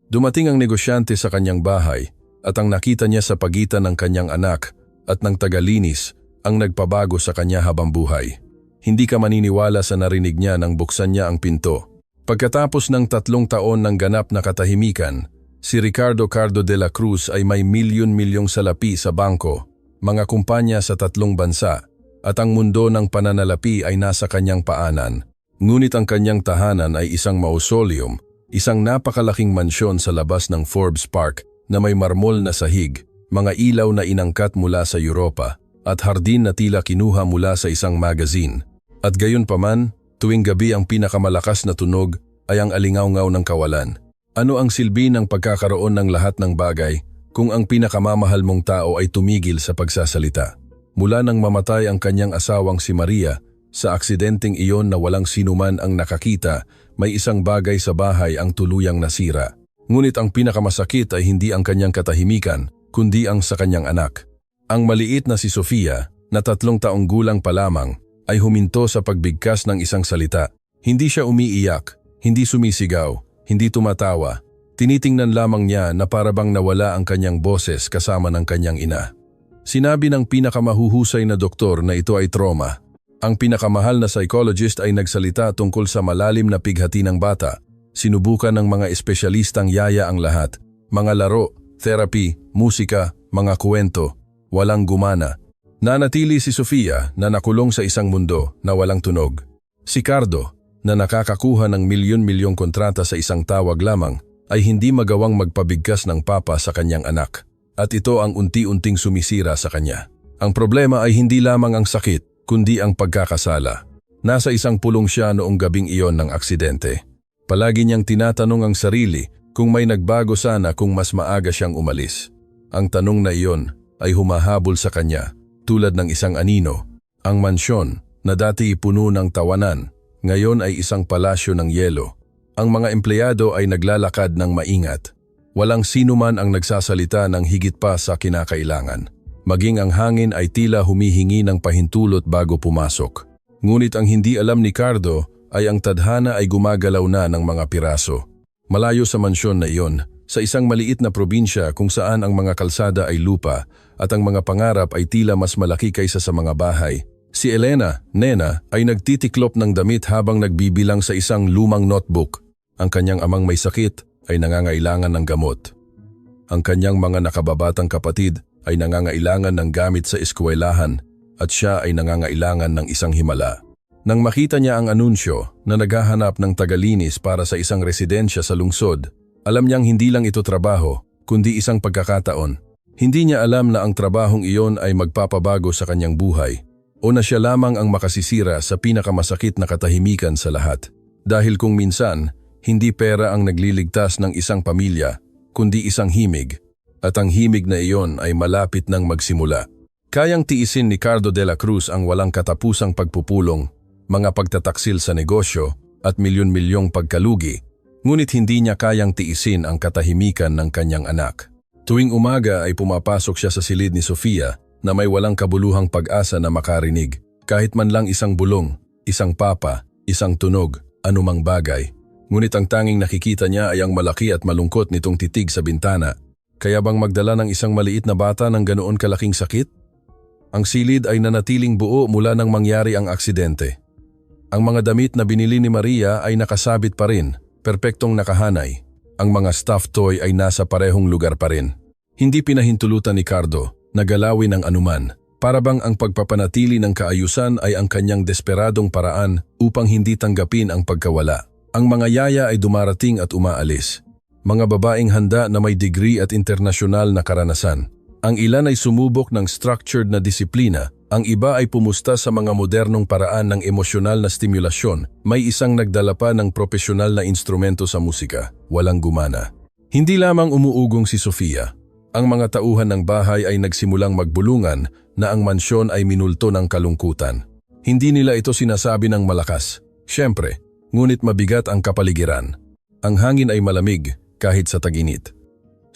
Dumating ang negosyante sa kanyang bahay at ang nakita niya sa pagitan ng kanyang anak at ng tagalinis ang nagpabago sa kanya habang buhay. Hindi ka maniniwala sa narinig niya nang buksan niya ang pinto. Pagkatapos ng 3 taon ng ganap na katahimikan, si Ricardo Cardo de la Cruz ay may milyon-milyong salapi sa bangko, mga kumpanya sa 3 bansa, at ang mundo ng pananalapi ay nasa kanyang paanan. Ngunit ang kanyang tahanan ay isang mausoleum, isang napakalaking mansyon sa labas ng Forbes Park na may marmol na sahig, mga ilaw na inangkat mula sa Europa, at hardin na tila kinuha mula sa isang magazine. At gayon paman, tuwing gabi ang pinakamalakas na tunog ay ang alingaw-ngaw ng kawalan. Ano ang silbi ng pagkakaroon ng lahat ng bagay kung ang pinakamamahal mong tao ay tumigil sa pagsasalita? Mula nang mamatay ang kanyang asawang si Maria, sa aksidenteng iyon na walang sinuman ang nakakita, may isang bagay sa bahay ang tuluyang nasira. Ngunit ang pinakamasakit ay hindi ang kanyang katahimikan, kundi ang sa kanyang anak. Ang maliit na si Sofia, na 3 taong gulang pa lamang, ay huminto sa pagbigkas ng isang salita. Hindi siya umiiyak, hindi sumisigaw, hindi tumatawa. Tinitingnan lamang niya na parabang nawala ang kanyang boses kasama ng kanyang ina. Sinabi ng pinakamahuhusay na doktor na ito ay trauma. Ang pinakamahal na psychologist ay nagsalita tungkol sa malalim na pighati ng bata. Sinubukan ng mga espesyalistang yaya ang lahat. Mga laro, therapy, musika, mga kwento. Walang gumana. Nanatili si Sofia na nakulong sa isang mundo na walang tunog. Si Cardo, na nakakakuha ng milyon-milyong kontrata sa isang tawag lamang, ay hindi magawang magpabigkas ng papa sa kanyang anak. At ito ang unti-unting sumisira sa kanya. Ang problema ay hindi lamang ang sakit, kundi ang pagkakasala. Nasa isang pulong siya noong gabing iyon ng aksidente. Palagi niyang tinatanong ang sarili kung may nagbago sana kung mas maaga siyang umalis. Ang tanong na iyon ay humahabol sa kanya. Tulad ng isang anino, ang mansyon na dati puno ng tawanan, ngayon ay isang palasyo ng yelo. Ang mga empleyado ay naglalakad ng maingat. Walang sinuman ang nagsasalita ng higit pa sa kinakailangan. Maging ang hangin ay tila humihingi ng pahintulot bago pumasok. Ngunit ang hindi alam ni Cardo ay ang tadhana ay gumagalaw na ng mga piraso. Malayo sa mansyon na iyon, sa isang maliit na probinsya kung saan ang mga kalsada ay lupa at ang mga pangarap ay tila mas malaki kaysa sa mga bahay. Si Elena, nena, ay nagtitiklop ng damit habang nagbibilang sa isang lumang notebook. Ang kanyang amang may sakit ay nangangailangan ng gamot. Ang kanyang mga nakababatang kapatid ay nangangailangan ng gamit sa eskwelahan at siya ay nangangailangan ng isang himala. Nang makita niya ang anunsyo na naghahanap ng tagalinis para sa isang residensya sa lungsod, alam niyang hindi lang ito trabaho, kundi isang pagkakataon. Hindi niya alam na ang trabahong iyon ay magpapabago sa kanyang buhay o na siya lamang ang makasisira sa pinakamasakit na katahimikan sa lahat. Dahil kung minsan, hindi pera ang nagliligtas ng isang pamilya, kundi isang himig. At ang himig na iyon ay malapit nang magsimula. Kayang tiisin ni Cardo de la Cruz ang walang katapusang pagpupulong, mga pagtataksil sa negosyo at milyon-milyong pagkalugi, ngunit hindi niya kayang tiisin ang katahimikan ng kanyang anak. Tuwing umaga ay pumapasok siya sa silid ni Sofia na may walang kabuluhang pag-asa na makarinig, kahit man lang isang bulong, isang papa, isang tunog, anumang bagay. Ngunit ang tanging nakikita niya ay ang malaki at malungkot nitong titig sa bintana. Kaya bang magdala ng isang maliit na bata ng ganoon kalaking sakit? Ang silid ay nanatiling buo mula nang mangyari ang aksidente. Ang mga damit na binili ni Maria ay nakasabit pa rin, perpektong nakahanay. Ang mga stuffed toy ay nasa parehong lugar pa rin. Hindi pinahintulutan ni Cardo na galawin ang anuman. Para bang ang pagpapanatili ng kaayusan ay ang kanyang desperadong paraan upang hindi tanggapin ang pagkawala. Ang mga yaya ay dumarating at umaalis. Mga babaeng handa na may degree at internasyonal na karanasan. Ang ilan ay sumubok ng structured na disiplina. Ang iba ay pumusta sa mga modernong paraan ng emosyonal na stimulasyon. May isang nagdala pa ng propesyonal na instrumento sa musika. Walang gumana. Hindi lamang umuugong si Sofia. Ang mga tauhan ng bahay ay nagsimulang magbulungan na ang mansyon ay minulto ng kalungkutan. Hindi nila ito sinasabi ng malakas. Siyempre, ngunit mabigat ang kapaligiran. Ang hangin ay malamig kahit sa taginit.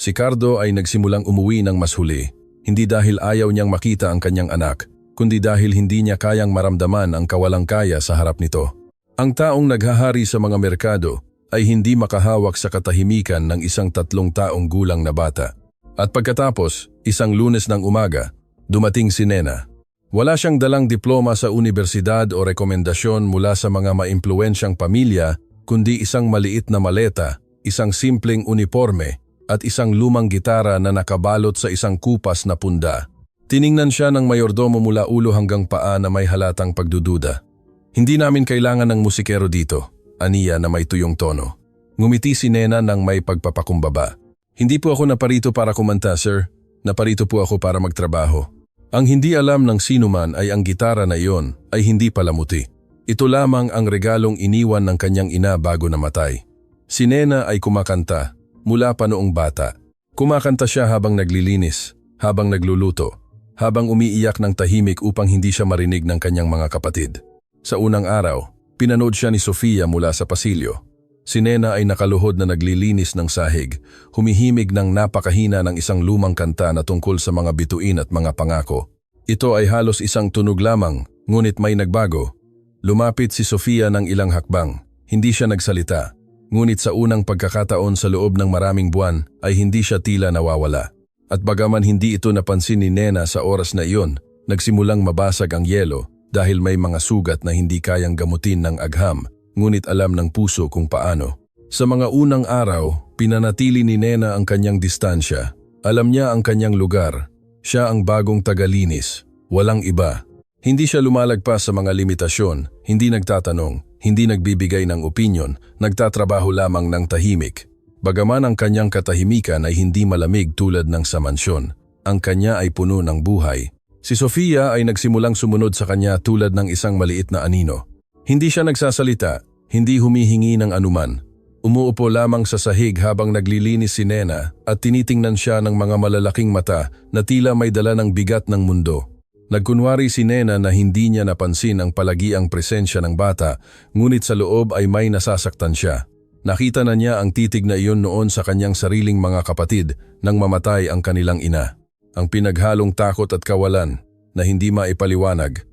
Si Cardo ay nagsimulang umuwi ng mas huli. Hindi dahil ayaw niyang makita ang kanyang anak, kundi dahil hindi niya kayang maramdaman ang kawalang kaya sa harap nito. Ang taong naghahari sa mga merkado ay hindi makahawak sa katahimikan ng isang 3 taong gulang na bata. At pagkatapos, isang Lunes ng umaga, dumating si Nena. Wala siyang dalang diploma sa universidad o rekomendasyon mula sa mga maimpluwensyang pamilya, kundi isang maliit na maleta, isang simpleng uniforme, at isang lumang gitara na nakabalot sa isang kupas na punda. Tiningnan siya ng mayordomo mula ulo hanggang paa na may halatang pagdududa. Hindi namin kailangan ng musikero dito, aniya na may tuyong tono. Ngumiti si Nena ng may pagpapakumbaba. Hindi po ako naparito para kumanta, sir. Naparito po ako para magtrabaho. Ang hindi alam ng sinuman ay ang gitara na iyon ay hindi palamuti. Ito lamang ang regalong iniwan ng kanyang ina bago namatay. Si Nena ay kumakanta mula pa noong bata. Kumakanta siya habang naglilinis, habang nagluluto, habang umiiyak ng tahimik upang hindi siya marinig ng kanyang mga kapatid. Sa unang araw, pinanood siya ni Sofia mula sa pasilyo. Si Nena ay nakaluhod na naglilinis ng sahig, humihimig ng napakahina ng isang lumang kanta na tungkol sa mga bituin at mga pangako. Ito ay halos isang tunog lamang, ngunit may nagbago. Lumapit si Sofia ng ilang hakbang. Hindi siya nagsalita, ngunit sa unang pagkakataon sa loob ng maraming buwan ay hindi siya tila nawawala. At bagaman hindi ito napansin ni Nena sa oras na iyon, nagsimulang mabasag ang yelo dahil may mga sugat na hindi kayang gamutin ng agham, ngunit alam ng puso kung paano. Sa mga unang araw, pinanatili ni Nena ang kanyang distansya. Alam niya ang kanyang lugar. Siya ang bagong tagalinis, walang iba. Hindi siya lumalagpas sa mga limitasyon, hindi nagtatanong, hindi nagbibigay ng opinyon, nagtatrabaho lamang ng tahimik. Bagaman ang kanyang katahimikan ay hindi malamig tulad ng sa mansyon, ang kanya ay puno ng buhay. Si Sofia ay nagsimulang sumunod sa kanya tulad ng isang maliit na anino. Hindi siya nagsasalita, hindi humihingi ng anuman. Umuupo lamang sa sahig habang naglilinis si Nena at tinitingnan siya ng mga malalaking mata na tila may dala ng bigat ng mundo. Nagkunwari si Nena na hindi niya napansin ang palagiang presensya ng bata, ngunit sa loob ay may nasasaktan siya. Nakita na niya ang titig na iyon noon sa kanyang sariling mga kapatid nang mamatay ang kanilang ina. Ang pinaghalong takot at kawalan na hindi maipaliwanag.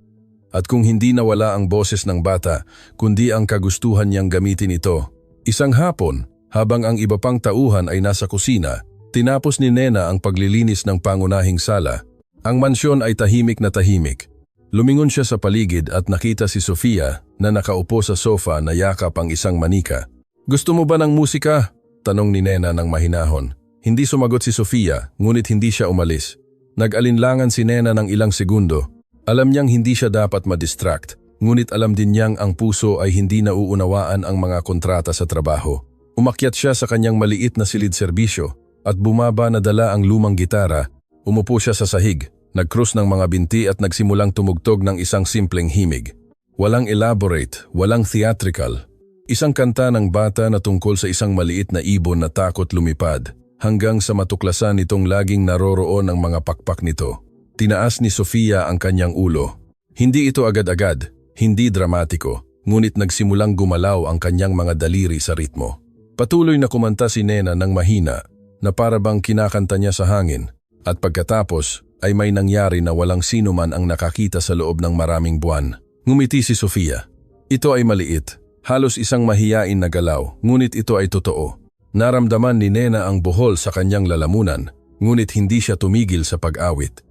At kung hindi nawala ang boses ng bata, kundi ang kagustuhan niyang gamitin ito. Isang hapon, habang ang iba pang tauhan ay nasa kusina, tinapos ni Nena ang paglilinis ng pangunahing sala. Ang mansyon ay tahimik na tahimik. Lumingon siya sa paligid at nakita si Sofia na nakaupo sa sofa na yakap ang isang manika. "Gusto mo ba ng musika?" tanong ni Nena ng mahinahon. Hindi sumagot si Sofia, ngunit hindi siya umalis. Nag-alinlangan si Nena ng ilang segundo. Alam niyang hindi siya dapat ma-distract, ngunit alam din niyang ang puso ay hindi nauunawaan ang mga kontrata sa trabaho. Umakyat siya sa kanyang maliit na silid-serbisyo at bumaba na dala ang lumang gitara. Umupo siya sa sahig, nag-cross ng mga binti at nagsimulang tumugtog ng isang simpleng himig. Walang elaborate, walang theatrical. Isang kanta ng bata na tungkol sa isang maliit na ibon na takot lumipad, hanggang sa matuklasan nitong laging naroroon ang mga pakpak nito. Tinaas ni Sofia ang kanyang ulo. Hindi ito agad-agad, hindi dramatiko, ngunit nagsimulang gumalaw ang kanyang mga daliri sa ritmo. Patuloy na kumanta si Nena ng mahina, na para bang kinakanta niya sa hangin, at pagkatapos ay may nangyari na walang sino man ang nakakita sa loob ng maraming buwan. Ngumiti si Sofia. Ito ay maliit, halos isang mahiyain na galaw, ngunit ito ay totoo. Naramdaman ni Nena ang buhol sa kanyang lalamunan, ngunit hindi siya tumigil sa pag-awit.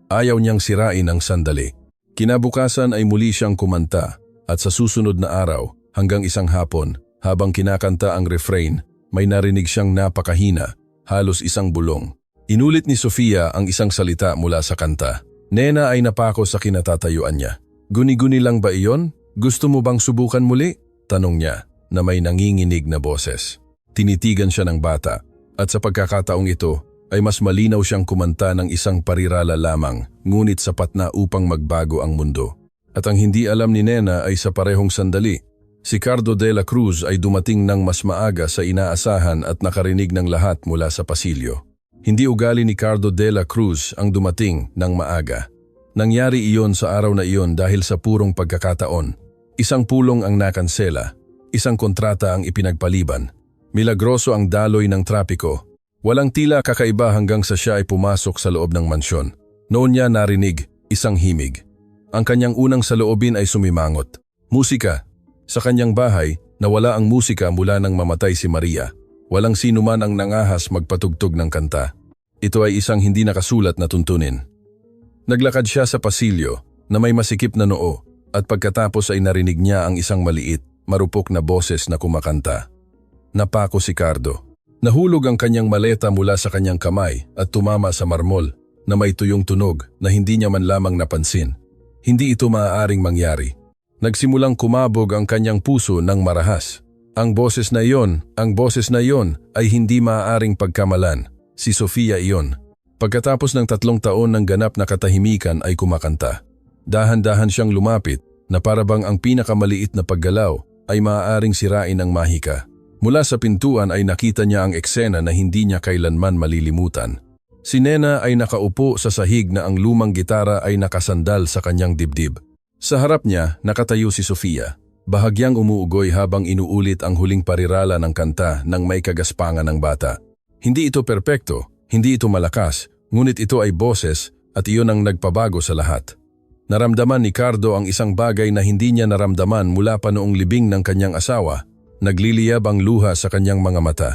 Ayaw niyang sirain ang sandali. Kinabukasan ay muli siyang kumanta, at sa susunod na araw, hanggang isang hapon, habang kinakanta ang refrain, may narinig siyang napakahina, halos isang bulong. Inulit ni Sofia ang isang salita mula sa kanta. Nena ay napako sa kinatatayuan niya. "Guni-guni lang ba iyon? Gusto mo bang subukan muli?" tanong niya, na may nanginginig na boses. Tinitigan siya ng bata, at sa pagkakataong ito ay mas malinaw siyang kumanta ng isang parirala lamang, ngunit sapat na upang magbago ang mundo. At ang hindi alam ni Nena ay sa parehong sandali, si Cardo de la Cruz ay dumating ng mas maaga sa inaasahan at nakarinig ng lahat mula sa pasilyo. Hindi ugali ni Cardo de la Cruz ang dumating ng maaga. Nangyari iyon sa araw na iyon dahil sa purong pagkakataon. Isang pulong ang nakansela, isang kontrata ang ipinagpaliban. Milagroso ang daloy ng trapiko. Walang tila kakaiba hanggang sa siya ay pumasok sa loob ng mansyon. Noon niya narinig isang himig. Ang kanyang unang saloobin ay sumimangot. Musika. Sa kanyang bahay, Nawala ang musika mula nang mamatay si Maria. Walang sino man ang nangahas magpatugtog ng kanta. Ito ay isang hindi nakasulat na tuntunin. Naglakad siya sa pasilyo na may masikip na noo at pagkatapos ay narinig niya ang isang maliit, marupok na boses na kumakanta. Napako si Cardo. Nahulog ang kanyang maleta mula sa kanyang kamay at tumama sa marmol na may tuyong tunog na hindi niya man lamang napansin. Hindi ito maaaring mangyari. Nagsimulang kumabog ang kanyang puso ng marahas. Ang boses na iyon ay hindi maaaring pagkamalan. Si Sofia iyon. Pagkatapos ng 3 taon ng ganap na katahimikan ay kumakanta. Dahan-dahan siyang lumapit na parabang ang pinakamaliit na paggalaw ay maaaring sirain ang mahika. Mula sa pintuan ay nakita niya ang eksena na hindi niya kailanman malilimutan. Si Nena ay nakaupo sa sahig na ang lumang gitara ay nakasandal sa kanyang dibdib. Sa harap niya nakatayo si Sofia, bahagyang umuugoy habang inuulit ang huling parirala ng kanta ng may kagaspangan ng bata. Hindi ito perpekto, hindi ito malakas, ngunit ito ay boses at iyon ang nagpabago sa lahat. Naramdaman ni Cardo ang isang bagay na hindi niya naramdaman mula pa noong libing ng kanyang asawa. Nagliliyab ang luha sa kanyang mga mata.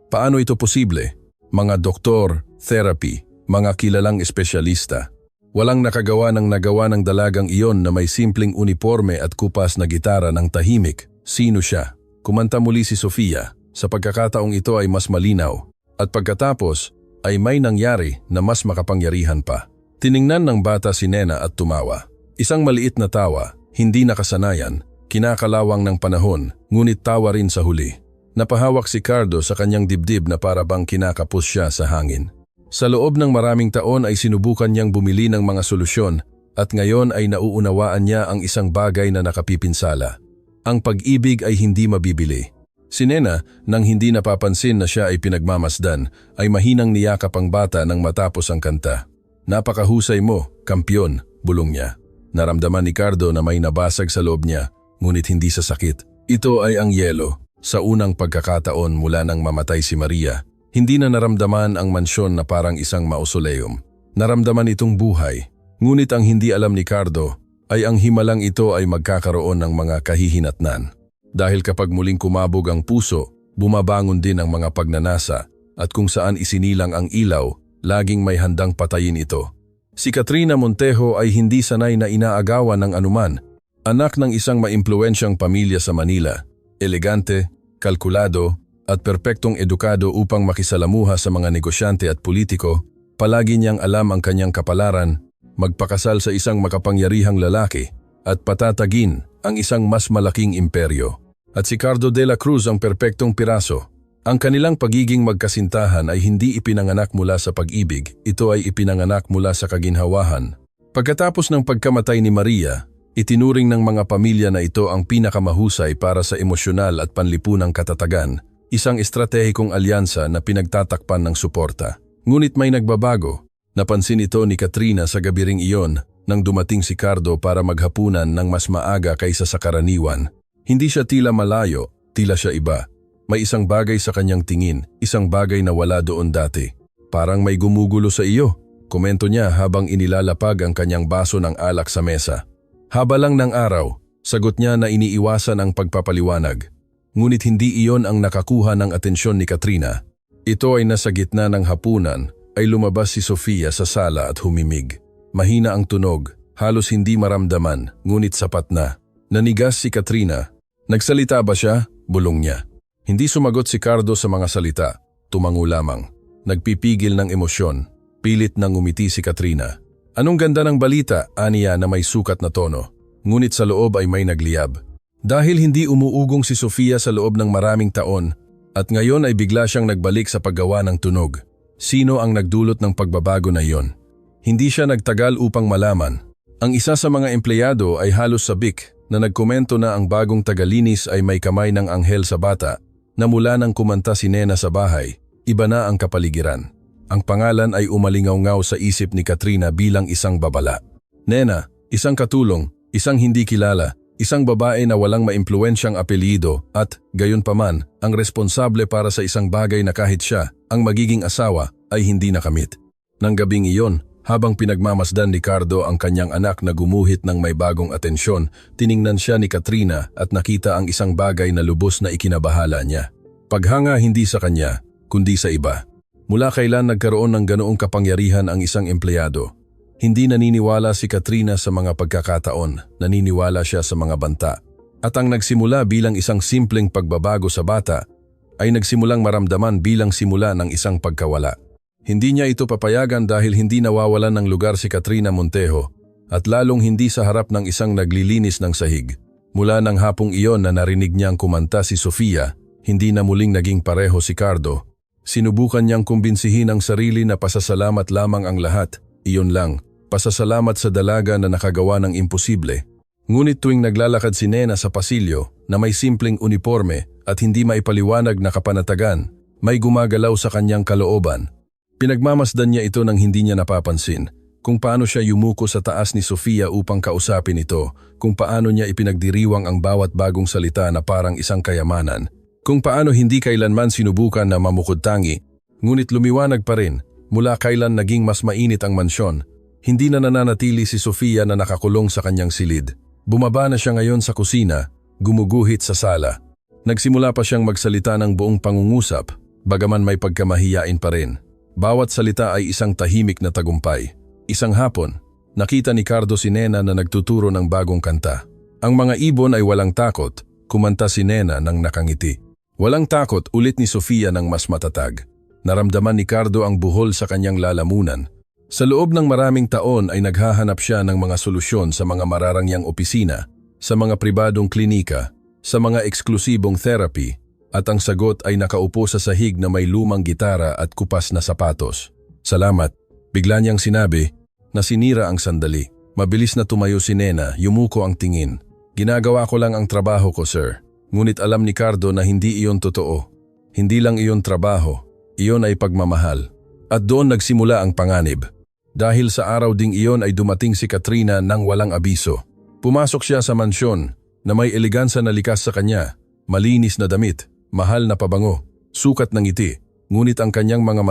Paano ito posible? Mga doktor, therapy, mga kilalang espesyalista. Walang nagawa ng dalagang iyon na may simpleng uniforme at kupas na gitara ng tahimik. Sino siya? Kumanta muli si Sofia. Sa pagkakataong ito ay mas malinaw. At pagkatapos ay may nangyari na mas makapangyarihan pa. Tiningnan ng bata si Nena at tumawa. Isang maliit na tawa, hindi nakasanayan. Kinakalawang ng panahon, ngunit tawa rin sa huli. Napahawak si Cardo sa kanyang dibdib na para bang kinakapos siya sa hangin. Sa loob ng maraming taon ay sinubukan niyang bumili ng mga solusyon at ngayon ay nauunawaan niya ang isang bagay na nakapipinsala. Ang pag-ibig ay hindi mabibili. Si Nena, nang hindi napapansin na siya ay pinagmamasdan, ay mahinang niyakap ang bata nang matapos ang kanta. Napakahusay mo, kampyon, bulong niya. Naramdaman ni Cardo na may nabasag sa loob niya. Ngunit hindi sa sakit. Ito ay ang yelo. Sa unang pagkakataon mula nang mamatay si Maria, hindi na naramdaman ang mansyon na parang isang mausoleum. Naramdaman itong buhay. Ngunit ang hindi alam ni Cardo ay ang himalang ito ay magkakaroon ng mga kahihinatnan. Dahil kapag muling kumabog ang puso, bumabangon din ang mga pagnanasa at kung saan isinilang ang ilaw, laging may handang patayin ito. Si Katrina Montejo ay hindi sanay na inaagawan ng anuman. Anak ng isang maimpluwensyang pamilya sa Manila, elegante, kalkulado, at perpektong edukado upang makisalamuha sa mga negosyante at politiko, palagi niyang alam ang kanyang kapalaran, magpakasal sa isang makapangyarihang lalaki, at patatagin ang isang mas malaking imperyo. At si Cardo de la Cruz ang perpektong piraso. Ang kanilang pagiging magkasintahan ay hindi ipinanganak mula sa pag-ibig, ito ay ipinanganak mula sa kaginhawahan. Pagkatapos ng pagkamatay ni Maria, itinuring ng mga pamilya na ito ang pinakamahusay para sa emosyonal at panlipunang katatagan, isang estratehikong alyansa na pinagtatakpan ng suporta. Ngunit may nagbabago. Napansin ito ni Katrina sa gabi ring iyon nang dumating si Cardo para maghapunan ng mas maaga kaysa sa karaniwan. Hindi siya tila malayo, tila siya iba. May isang bagay sa kanyang tingin, isang bagay na wala doon dati. Parang may gumugulo sa iyo, komento niya habang inilalapag ang kanyang baso ng alak sa mesa. Haba lang ng araw, sagot niya na iniiwasan ang pagpapaliwanag. Ngunit hindi iyon ang nakakuha ng atensyon ni Katrina. Ito ay nasa gitna ng hapunan, ay lumabas si Sofia sa sala at humimig. Mahina ang tunog, halos hindi maramdaman, ngunit sapat na. Nanigas si Katrina. Nagsalita ba siya? Bulong niya. Hindi sumagot si Cardo sa mga salita, tumango lamang. Nagpipigil ng emosyon, pilit nang umiti si Katrina. Anong ganda ng balita, aniya na may sukat na tono. Ngunit sa loob ay may nagliyab. Dahil hindi umuugong si Sofia sa loob ng maraming taon, at ngayon ay bigla siyang nagbalik sa paggawa ng tunog. Sino ang nagdulot ng pagbabago na iyon? Hindi siya nagtagal upang malaman. Ang isa sa mga empleyado ay halos sabik na nagkomento na ang bagong tagalinis ay may kamay ng anghel sa bata na mula nang kumanta si Nena sa bahay, iba na ang kapaligiran. Ang pangalan ay umalingaw-ngaw sa isip ni Katrina bilang isang babala. Nena, isang katulong, isang hindi kilala, isang babae na walang maimpluwensyang apelyido at, gayunpaman, ang responsable para sa isang bagay na kahit siya, ang magiging asawa, ay hindi nakamit. Nang gabing iyon, Habang pinagmamasdan ni Cardo ang kanyang anak na gumuhit ng may bagong atensyon, tiningnan siya ni Katrina at nakita ang isang bagay na lubos na ikinabahala niya. Paghanga hindi sa kanya, kundi sa iba. Mula kailan nagkaroon ng ganoong kapangyarihan ang isang empleyado? Hindi naniniwala si Katrina sa mga pagkakataon, naniniwala siya sa mga banta. At ang nagsimula bilang isang simpleng pagbabago sa bata, ay nagsimulang maramdaman bilang simula ng isang pagkawala. Hindi niya ito papayagan dahil hindi nawawalan ng lugar si Katrina Montejo at lalong hindi sa harap ng isang naglilinis ng sahig. Mula ng hapong iyon na narinig niyang kumanta si Sofia, hindi na muling naging pareho si Cardo. Sinubukan niyang kumbinsihin ang sarili na pasasalamat lamang ang lahat. Iyon lang, pasasalamat sa dalaga na nakagawa ng imposible. Ngunit tuwing naglalakad si Nena sa pasilyo na may simpleng uniforme at hindi maipaliwanag na kapanatagan, may gumagalaw sa kanyang kalooban. Pinagmamasdan niya ito nang hindi niya napapansin, kung paano siya yumuko sa taas ni Sofia upang kausapin ito, kung paano niya ipinagdiriwang ang bawat bagong salita na parang isang kayamanan, kung paano hindi kailanman sinubukan na mamukod-tangi, ngunit lumiwanag pa rin, mula kailan naging mas mainit ang mansyon, hindi na nananatili si Sofia na nakakulong sa kanyang silid. Bumaba na siya ngayon sa kusina, gumuguhit sa sala. Nagsimula pa siyang magsalita ng buong pangungusap, bagaman may pagkamahiyain pa rin. Bawat salita ay isang tahimik na tagumpay. Isang hapon, nakita ni Cardo si Nena na nagtuturo ng bagong kanta. Ang mga ibon ay walang takot, kumanta si Nena nang nakangiti. Walang takot, ulit ni Sofia ng mas matatag. Naramdaman ni Cardo ang buhol sa kanyang lalamunan. Sa loob ng maraming taon ay naghahanap siya ng mga solusyon sa mga mararangyang opisina, sa mga pribadong klinika, sa mga eksklusibong therapy, at ang sagot ay nakaupo sa sahig na may lumang gitara at kupas na sapatos. Salamat, bigla niyang sinabi na sinira ang sandali. Mabilis na tumayo si Nena, yumuko ang tingin. Ginagawa ko lang ang trabaho ko, sir. Ngunit alam ni Cardo na hindi iyon totoo. Hindi lang iyon trabaho, iyon ay pagmamahal. At doon nagsimula ang panganib. Dahil sa araw ding iyon ay dumating si Katrina nang walang abiso. Pumasok siya sa mansyon na may elegansa na likas sa kanya, malinis na damit, mahal na pabango, sukat ng ngiti, ngunit ang kanyang mga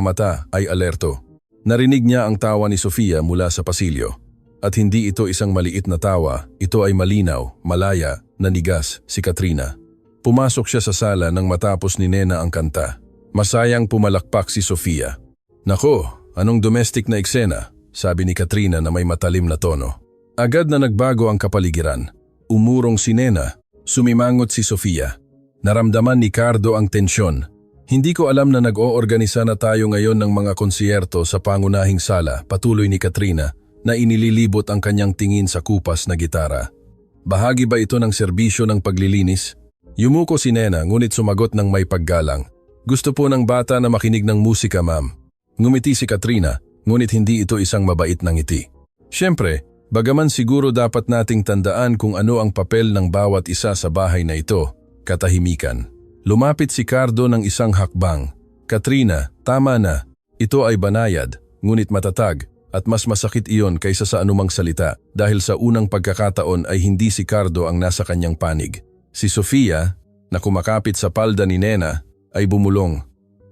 mata ay alerto. Narinig niya ang tawa ni Sofia mula sa pasilyo. At hindi ito isang maliit na tawa, ito ay malinaw, malaya, nanigas, si Katrina. Pumasok siya sa sala nang matapos ni Nena ang kanta. Masayang pumalakpak si Sofia. Nako, anong domestic na eksena, sabi ni Katrina na may matalim na tono. Agad na nagbago ang kapaligiran. Umurong si Nena, sumimangot si Sofia. Naramdaman ni Cardo ang tensyon. Hindi ko alam na nag-oorganisa na tayo ngayon ng mga konsierto sa pangunahing sala, patuloy ni Katrina, na inililibot ang kanyang tingin sa kupas na gitara. Bahagi ba ito ng serbisyo ng paglilinis? Yumuko si Nena ngunit sumagot ng may paggalang. Gusto po ng bata na makinig ng musika, ma'am. Ngumiti si Katrina, ngunit hindi ito isang mabait na ngiti. Siyempre, bagaman siguro dapat nating tandaan kung ano ang papel ng bawat isa sa bahay na ito. Katahimikan. Lumapit si Cardo ng isang hakbang. Katrina, tama na. Ito ay banayad, ngunit matatag, at mas masakit iyon kaysa sa anumang salita dahil sa unang pagkakataon ay hindi si Cardo ang nasa kanyang panig. Si Sofia, na kumakapit sa palda ni Nena, ay bumulong.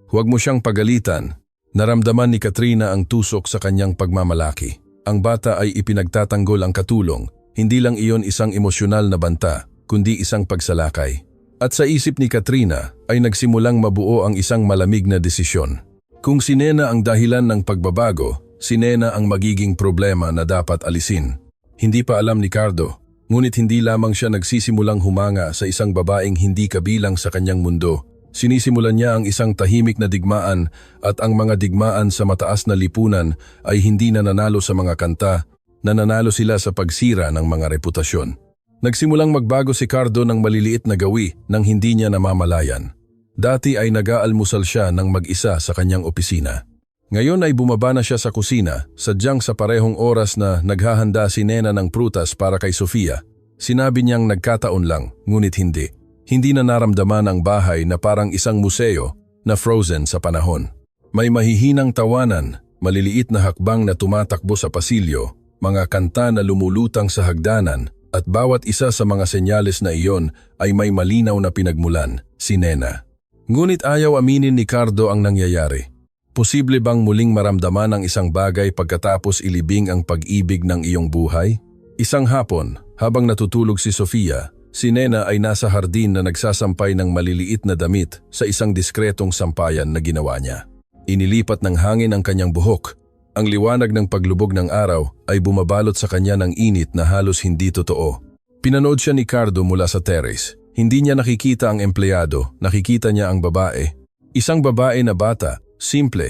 Huwag mo siyang pagalitan. Naramdaman ni Katrina ang tusok sa kanyang pagmamalaki. Ang bata ay ipinagtatanggol ang katulong. Hindi lang iyon isang emosyonal na banta, kundi isang pagsalakay. At sa isip ni Katrina ay nagsimulang mabuo ang isang malamig na desisyon. Kung si Nena ang dahilan ng pagbabago, si Nena ang magiging problema na dapat alisin. Hindi pa alam ni Cardo, ngunit hindi lamang siya nagsisimulang humanga sa isang babaeng hindi kabilang sa kanyang mundo. Sinisimulan niya ang isang tahimik na digmaan at ang mga digmaan sa mataas na lipunan ay hindi nananalo sa mga kanta, nananalo sila sa pagsira ng mga reputasyon. Nagsimulang magbago si Cardo ng maliliit na gawi nang hindi niya namamalayan. Dati ay nag-aalmusal siya ng mag-isa sa kanyang opisina. Ngayon ay bumaba na siya sa kusina, sadyang sa parehong oras na naghahanda si Nena ng prutas para kay Sofia. Sinabi niyang nagkataon lang, ngunit hindi. Hindi na naramdaman ang bahay na parang isang museo na frozen sa panahon. May mahihinang tawanan, maliliit na hakbang na tumatakbo sa pasilyo, mga kanta na lumulutang sa hagdanan, at bawat isa sa mga senyales na iyon ay may malinaw na pinagmulan, si Nena. Ngunit ayaw aminin ni Cardo ang nangyayari. Posible bang muling maramdaman ang isang bagay pagkatapos ilibing ang pag-ibig ng iyong buhay? Isang hapon, habang natutulog si Sofia, si Nena ay nasa hardin na nagsasampay ng maliliit na damit sa isang diskretong sampayan na ginawa niya. Inilipat ng hangin ang kanyang buhok. Ang liwanag ng paglubog ng araw ay bumabalot sa kanya ng init na halos hindi totoo. Pinanood siya ni Cardo mula sa terrace. Hindi niya nakikita ang empleyado, nakikita niya ang babae. Isang babae na bata, simple,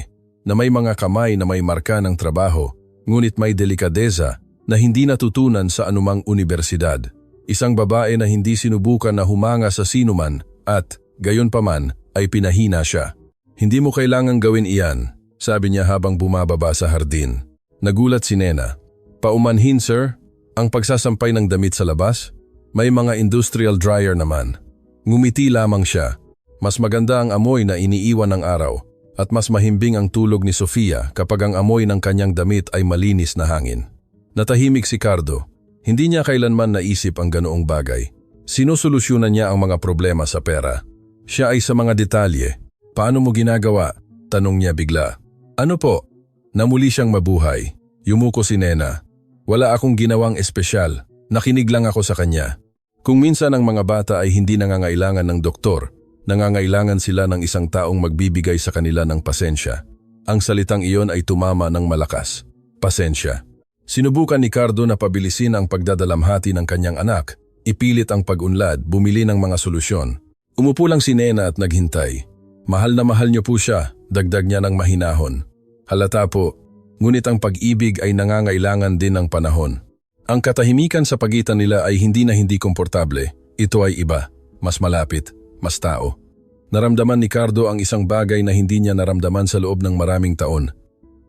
na may mga kamay na may marka ng trabaho, ngunit may delikadeza na hindi natutunan sa anumang unibersidad. Isang babae na hindi sinubukan na humanga sa sinuman at, gayon paman, ay pinahina siya. Hindi mo kailangang gawin iyan, sabi niya habang bumababa sa hardin. Nagulat si Nena. Paumanhin, sir? Ang pagsasampay ng damit sa labas? May mga industrial dryer naman. Ngumiti lamang siya. Mas maganda ang amoy na iniiwan ng araw at mas mahimbing ang tulog ni Sofia kapag ang amoy ng kanyang damit ay malinis na hangin. Natahimik si Cardo. Hindi niya kailanman naisip ang ganoong bagay. Sinusolusyonan niya ang mga problema sa pera. Siya ay sa mga detalye. Paano mo ginagawa? Tanong niya bigla. Ano po? Namuli siyang mabuhay. Yumuko si Nena. Wala akong ginawang espesyal. Nakinig lang ako sa kanya. Kung minsan ang mga bata ay hindi nangangailangan ng doktor, nangangailangan sila ng isang taong magbibigay sa kanila ng pasensya. Ang salitang iyon ay tumama ng malakas. Pasensya. Sinubukan ni Cardo na pabilisin ang pagdadalamhati ng kanyang anak. Ipilit ang pag-unlad, bumili ng mga solusyon. Umupo lang si Nena at naghintay. Mahal na mahal niyo po siya, dagdag niya ng mahinahon. Halata po, ngunit ang pag-ibig ay nangangailangan din ng panahon. Ang katahimikan sa pagitan nila ay hindi na hindi komportable. Ito ay iba, mas malapit, mas tao. Naramdaman ni Cardo ang isang bagay na hindi niya naramdaman sa loob ng maraming taon.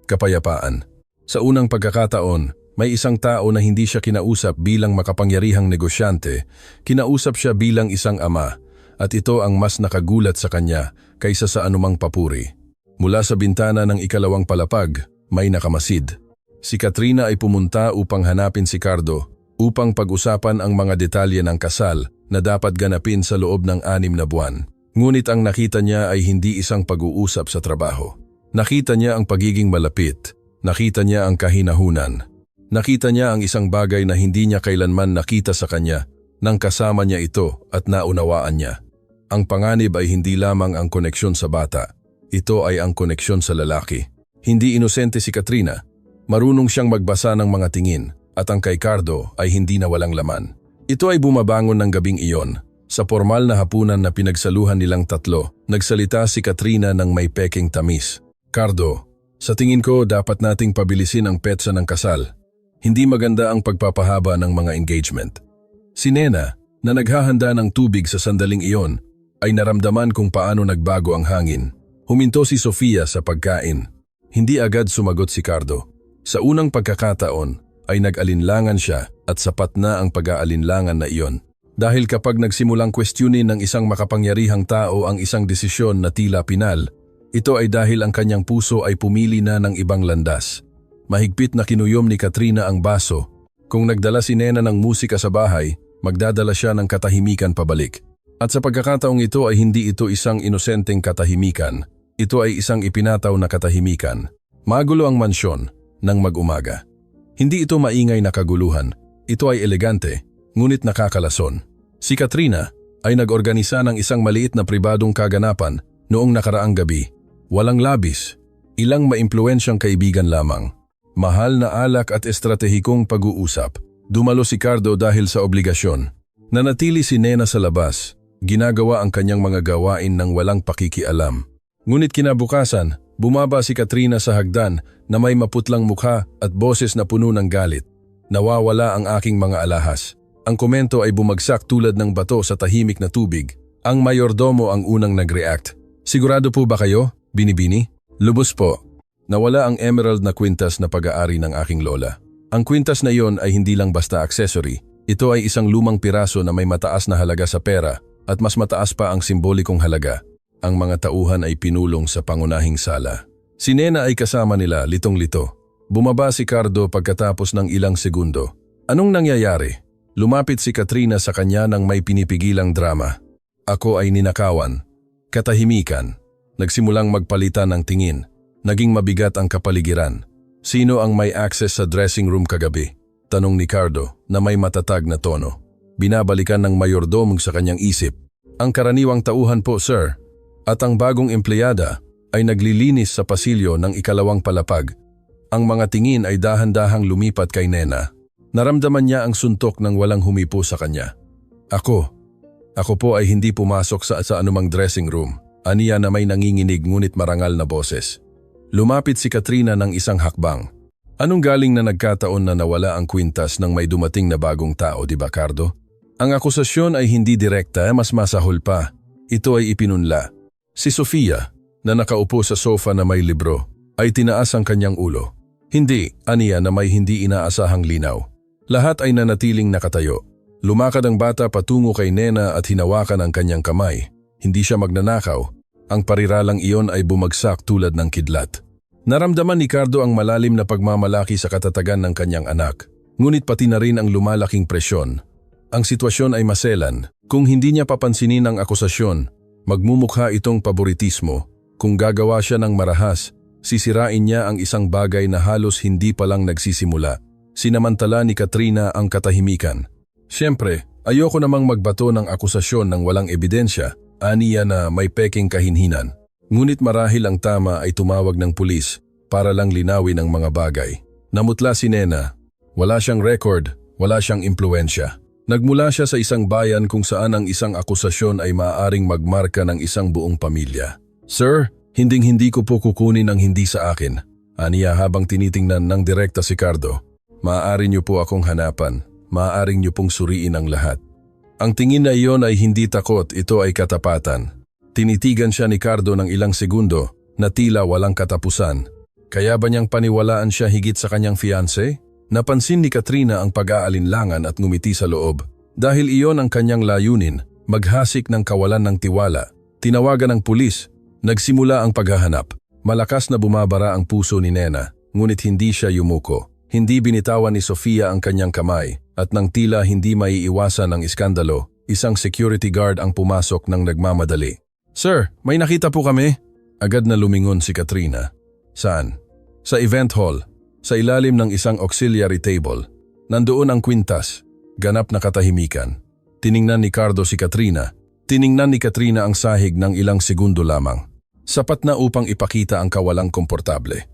Kapayapaan. Sa unang pagkakataon, may isang tao na hindi siya kinausap bilang makapangyarihang negosyante, kinausap siya bilang isang ama, at ito ang mas nakagulat sa kanya kaysa sa anumang papuri. Mula sa bintana ng ikalawang palapag, may nakamasid. Si Katrina ay pumunta upang hanapin si Cardo, upang pag-usapan ang mga detalye ng kasal na dapat ganapin sa loob ng 6 na buwan. Ngunit ang nakita niya ay hindi isang pag-uusap sa trabaho. Nakita niya ang pagiging malapit, nakita niya ang kahinahunan. Nakita niya ang isang bagay na hindi niya kailanman nakita sa kanya nang kasama niya ito at naunawaan niya. Ang panganib ay hindi lamang ang koneksyon sa bata, ito ay ang koneksyon sa lalaki. Hindi inosente si Katrina. Marunong siyang magbasa ng mga tingin at ang kay Cardo ay hindi na walang laman. Ito ay bumabangon ng gabing iyon. Sa formal na hapunan na pinagsaluhan nilang tatlo, nagsalita si Katrina ng may peking tamis. Cardo, sa tingin ko dapat nating pabilisin ang petsa ng kasal. Hindi maganda ang pagpapahaba ng mga engagement. Si Nena, na naghahanda ng tubig sa sandaling iyon, ay naramdaman kung paano nagbago ang hangin. Huminto si Sofia sa pagkain. Hindi agad sumagot si Cardo. Sa unang pagkakataon ay nag-alinlangan siya at sapat na ang pag-aalinlangan na iyon. Dahil kapag nagsimulang questionin ng isang makapangyarihang tao ang isang desisyon na tila pinal, ito ay dahil ang kanyang puso ay pumili na ng ibang landas. Mahigpit na kinuyom ni Katrina ang baso. Kung nagdala si Nena ng musika sa bahay, magdadala siya ng katahimikan pabalik. At sa pagkakataong ito ay hindi ito isang inosenteng katahimikan. Ito ay isang ipinataw na katahimikan. Magulo ang mansyon nang mag-umaga. Hindi ito maingay na kaguluhan. Ito ay elegante, ngunit nakakalason. Si Katrina ay nag-organisa ng isang maliit na pribadong kaganapan noong nakaraang gabi. Walang labis, ilang maimpluwensyang kaibigan lamang. Mahal na alak at estratehikong pag-uusap. Dumalo si Cardo dahil sa obligasyon. Nanatili si Nena sa labas. Ginagawa ang kanyang mga gawain ng walang pakikialam. Ngunit kinabukasan, bumaba si Katrina sa hagdan na may maputlang mukha at boses na puno ng galit. Nawawala ang aking mga alahas. Ang komento ay bumagsak tulad ng bato sa tahimik na tubig. Ang mayordomo ang unang nag-react. Sigurado po ba kayo? Binibini? Lubos po. Nawala ang emerald na kwintas na pag-aari ng aking lola. Ang kwintas na iyon ay hindi lang basta accessory. Ito ay isang lumang piraso na may mataas na halaga sa pera at mas mataas pa ang simbolikong halaga. Ang mga tauhan ay pinulong sa pangunahing sala. Si Nena ay kasama nila, litong-lito. Bumaba si Cardo pagkatapos ng ilang segundo. Anong nangyayari? Lumapit si Katrina sa kanya ng may pinipigilang drama. Ako ay ninakawan. Katahimikan. Nagsimulang magpalitan ng tingin. Naging mabigat ang kapaligiran. Sino ang may access sa dressing room kagabi? Tanong ni Cardo na may matatag na tono. Binabalikan ng mayordomo sa kanyang isip. Ang karaniwang tauhan po, sir. At ang bagong empleyada ay naglilinis sa pasilyo ng ikalawang palapag. Ang mga tingin ay dahan-dahang lumipat kay Nena. Naramdaman niya ang suntok ng walang humipo sa kanya. Ako po ay hindi pumasok sa anumang dressing room. Aniya na may nanginginig ngunit marangal na boses. Lumapit si Katrina ng isang hakbang. Anong galing na nagkataon na nawala ang kwintas ng may dumating na bagong tao, di ba, Cardo? Ang akusasyon ay hindi direkta, mas masahol pa. Ito ay ipinunla. Si Sofia, na nakaupo sa sofa na may libro, ay tinaas ang kanyang ulo. Hindi, aniya na may hindi inaasahang linaw. Lahat ay nanatiling nakatayo. Lumakad ang bata patungo kay Nena at hinawakan ang kanyang kamay. Hindi siya magnanakaw. Ang pariralang iyon ay bumagsak tulad ng kidlat. Naramdaman ni Cardo ang malalim na pagmamalaki sa katatagan ng kanyang anak, ngunit pati na rin ang lumalaking presyon. Ang sitwasyon ay maselan. Kung hindi niya papansinin ang akusasyon, magmumukha itong paboritismo. Kung gagawa siya ng marahas, sisirain niya ang isang bagay na halos hindi pa lang nagsisimula. Sinamantala ni Katrina ang katahimikan. Siyempre, ayoko namang magbato ng akusasyon ng walang ebidensya. Aniya na may peking kahinhinan. Ngunit marahil ang tama ay tumawag ng pulis para lang linawin ang mga bagay. Namutla si Nena. Wala siyang record, wala siyang impluensya. Nagmula siya sa isang bayan kung saan ang isang akusasyon ay maaaring magmarka ng isang buong pamilya. Sir, hinding-hindi ko po kukunin ang hindi sa akin. Aniya habang tinitingnan ng direkta si Cardo. Maaari niyo po akong hanapan. Maaaring niyo pong suriin ang lahat. Ang tingin na iyon ay hindi takot, ito ay katapatan. Tinitigan siya ni Cardo ng ilang segundo na tila walang katapusan. Kaya ba niyang paniwalaan siya higit sa kanyang fiancé? Napansin ni Katrina ang pag-aalinlangan at ngumiti sa loob. Dahil iyon ang kanyang layunin, maghasik ng kawalan ng tiwala. Tinawagan ng pulis. Nagsimula ang paghahanap. Malakas na bumabara ang puso ni Nena, ngunit hindi siya yumuko. Hindi binitawan ni Sofia ang kanyang kamay. At nang tila hindi maiiwasan ang iskandalo, isang security guard ang pumasok ng nagmamadali. Sir, may nakita po kami. Agad na lumingon si Katrina. Saan? Sa event hall, sa ilalim ng isang auxiliary table. Nandoon ang kwintas, ganap na katahimikan. Tiningnan ni Cardo si Katrina. Tiningnan ni Katrina ang sahig ng ilang segundo lamang. Sapat na upang ipakita ang kawalang komportable.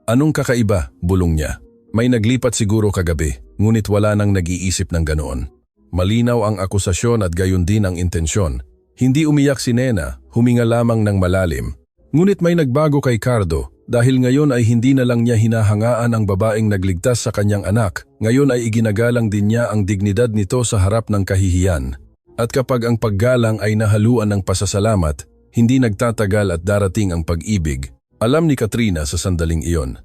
Anong kakaiba? Bulong niya. May naglipat siguro kagabi, ngunit wala nang nag-iisip ng ganoon. Malinaw ang akusasyon at gayon din ang intensyon. Hindi umiyak si Nena, huminga lamang ng malalim. Ngunit may nagbago kay Cardo dahil ngayon ay hindi na lang niya hinahangaan ang babaeng nagligtas sa kanyang anak. Ngayon ay iginagalang din niya ang dignidad nito sa harap ng kahihiyan. At kapag ang paggalang ay nahaluan ng pasasalamat, hindi nagtatagal at darating ang pag-ibig. Alam ni Katrina sa sandaling iyon.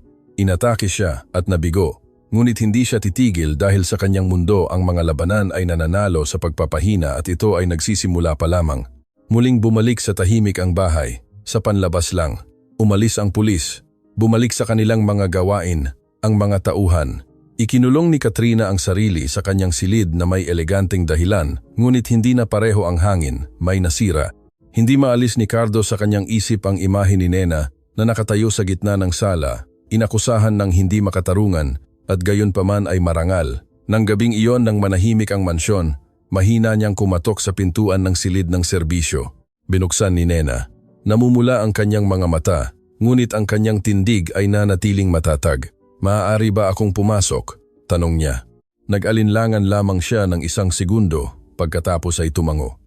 Inatake siya at nabigo, ngunit hindi siya titigil dahil sa kanyang mundo ang mga labanan ay nananalo sa pagpapahina at ito ay nagsisimula pa lamang. Muling bumalik sa tahimik ang bahay, sa panlabas lang. Umalis ang pulis, bumalik sa kanilang mga gawain, ang mga tauhan. Ikinulong ni Katrina ang sarili sa kanyang silid na may eleganteng dahilan, ngunit hindi na pareho ang hangin, may nasira. Hindi maalis ni Cardo sa kanyang isip ang imahe ni Nena na nakatayo sa gitna ng sala. Inakusahan ng hindi makatarungan at gayon paman ay marangal. Nang gabing iyon nang manahimik ang mansyon, mahina niyang kumatok sa pintuan ng silid ng serbisyo. Binuksan ni Nena. Namumula ang kanyang mga mata, ngunit ang kanyang tindig ay nanatiling matatag. Maaari ba akong pumasok? Tanong niya. Nag-alinlangan lamang siya ng isang segundo pagkatapos ay tumango.